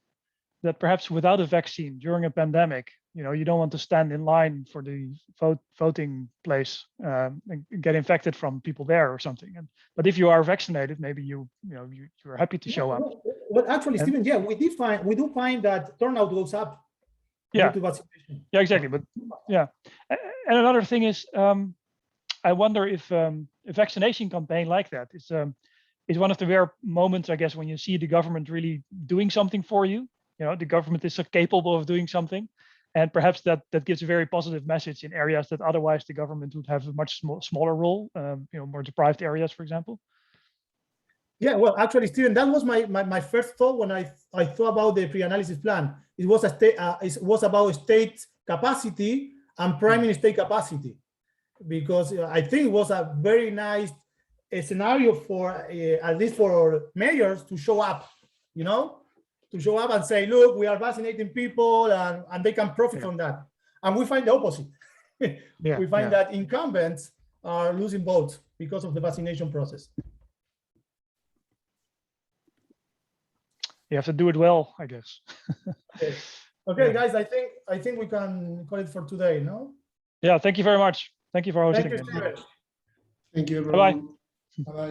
That perhaps without a vaccine during a pandemic, you don't want to stand in line for the voting place and get infected from people there or something. But if you are vaccinated, maybe you're happy to show up. Well, actually, Stephen, yeah, we do find that turnout goes up. Yeah. To vaccination. Yeah, exactly. But yeah, and another thing is, I wonder if a vaccination campaign like that is one of the rare moments, I guess, when you see the government really doing something for you. The government is so capable of doing something, And perhaps that gives a very positive message in areas that otherwise the government would have a much smaller role, more deprived areas, for example. Yeah, well, actually, Steven, that was my first thought when I thought about the pre-analysis plan. It was it was about state capacity and primary state capacity, because I think it was a very nice scenario for at least for mayors to show up, to show up and say, look, we are vaccinating people and they can profit from that. And we find the opposite. We find that incumbents are losing votes because of the vaccination process. You have to do it well, I guess. Okay, guys, I think we can call it for today, no? Yeah, thank you very much. Thank you for hosting. Thank you, Steven. Thank you, Bye-bye. everyone. Bye-bye.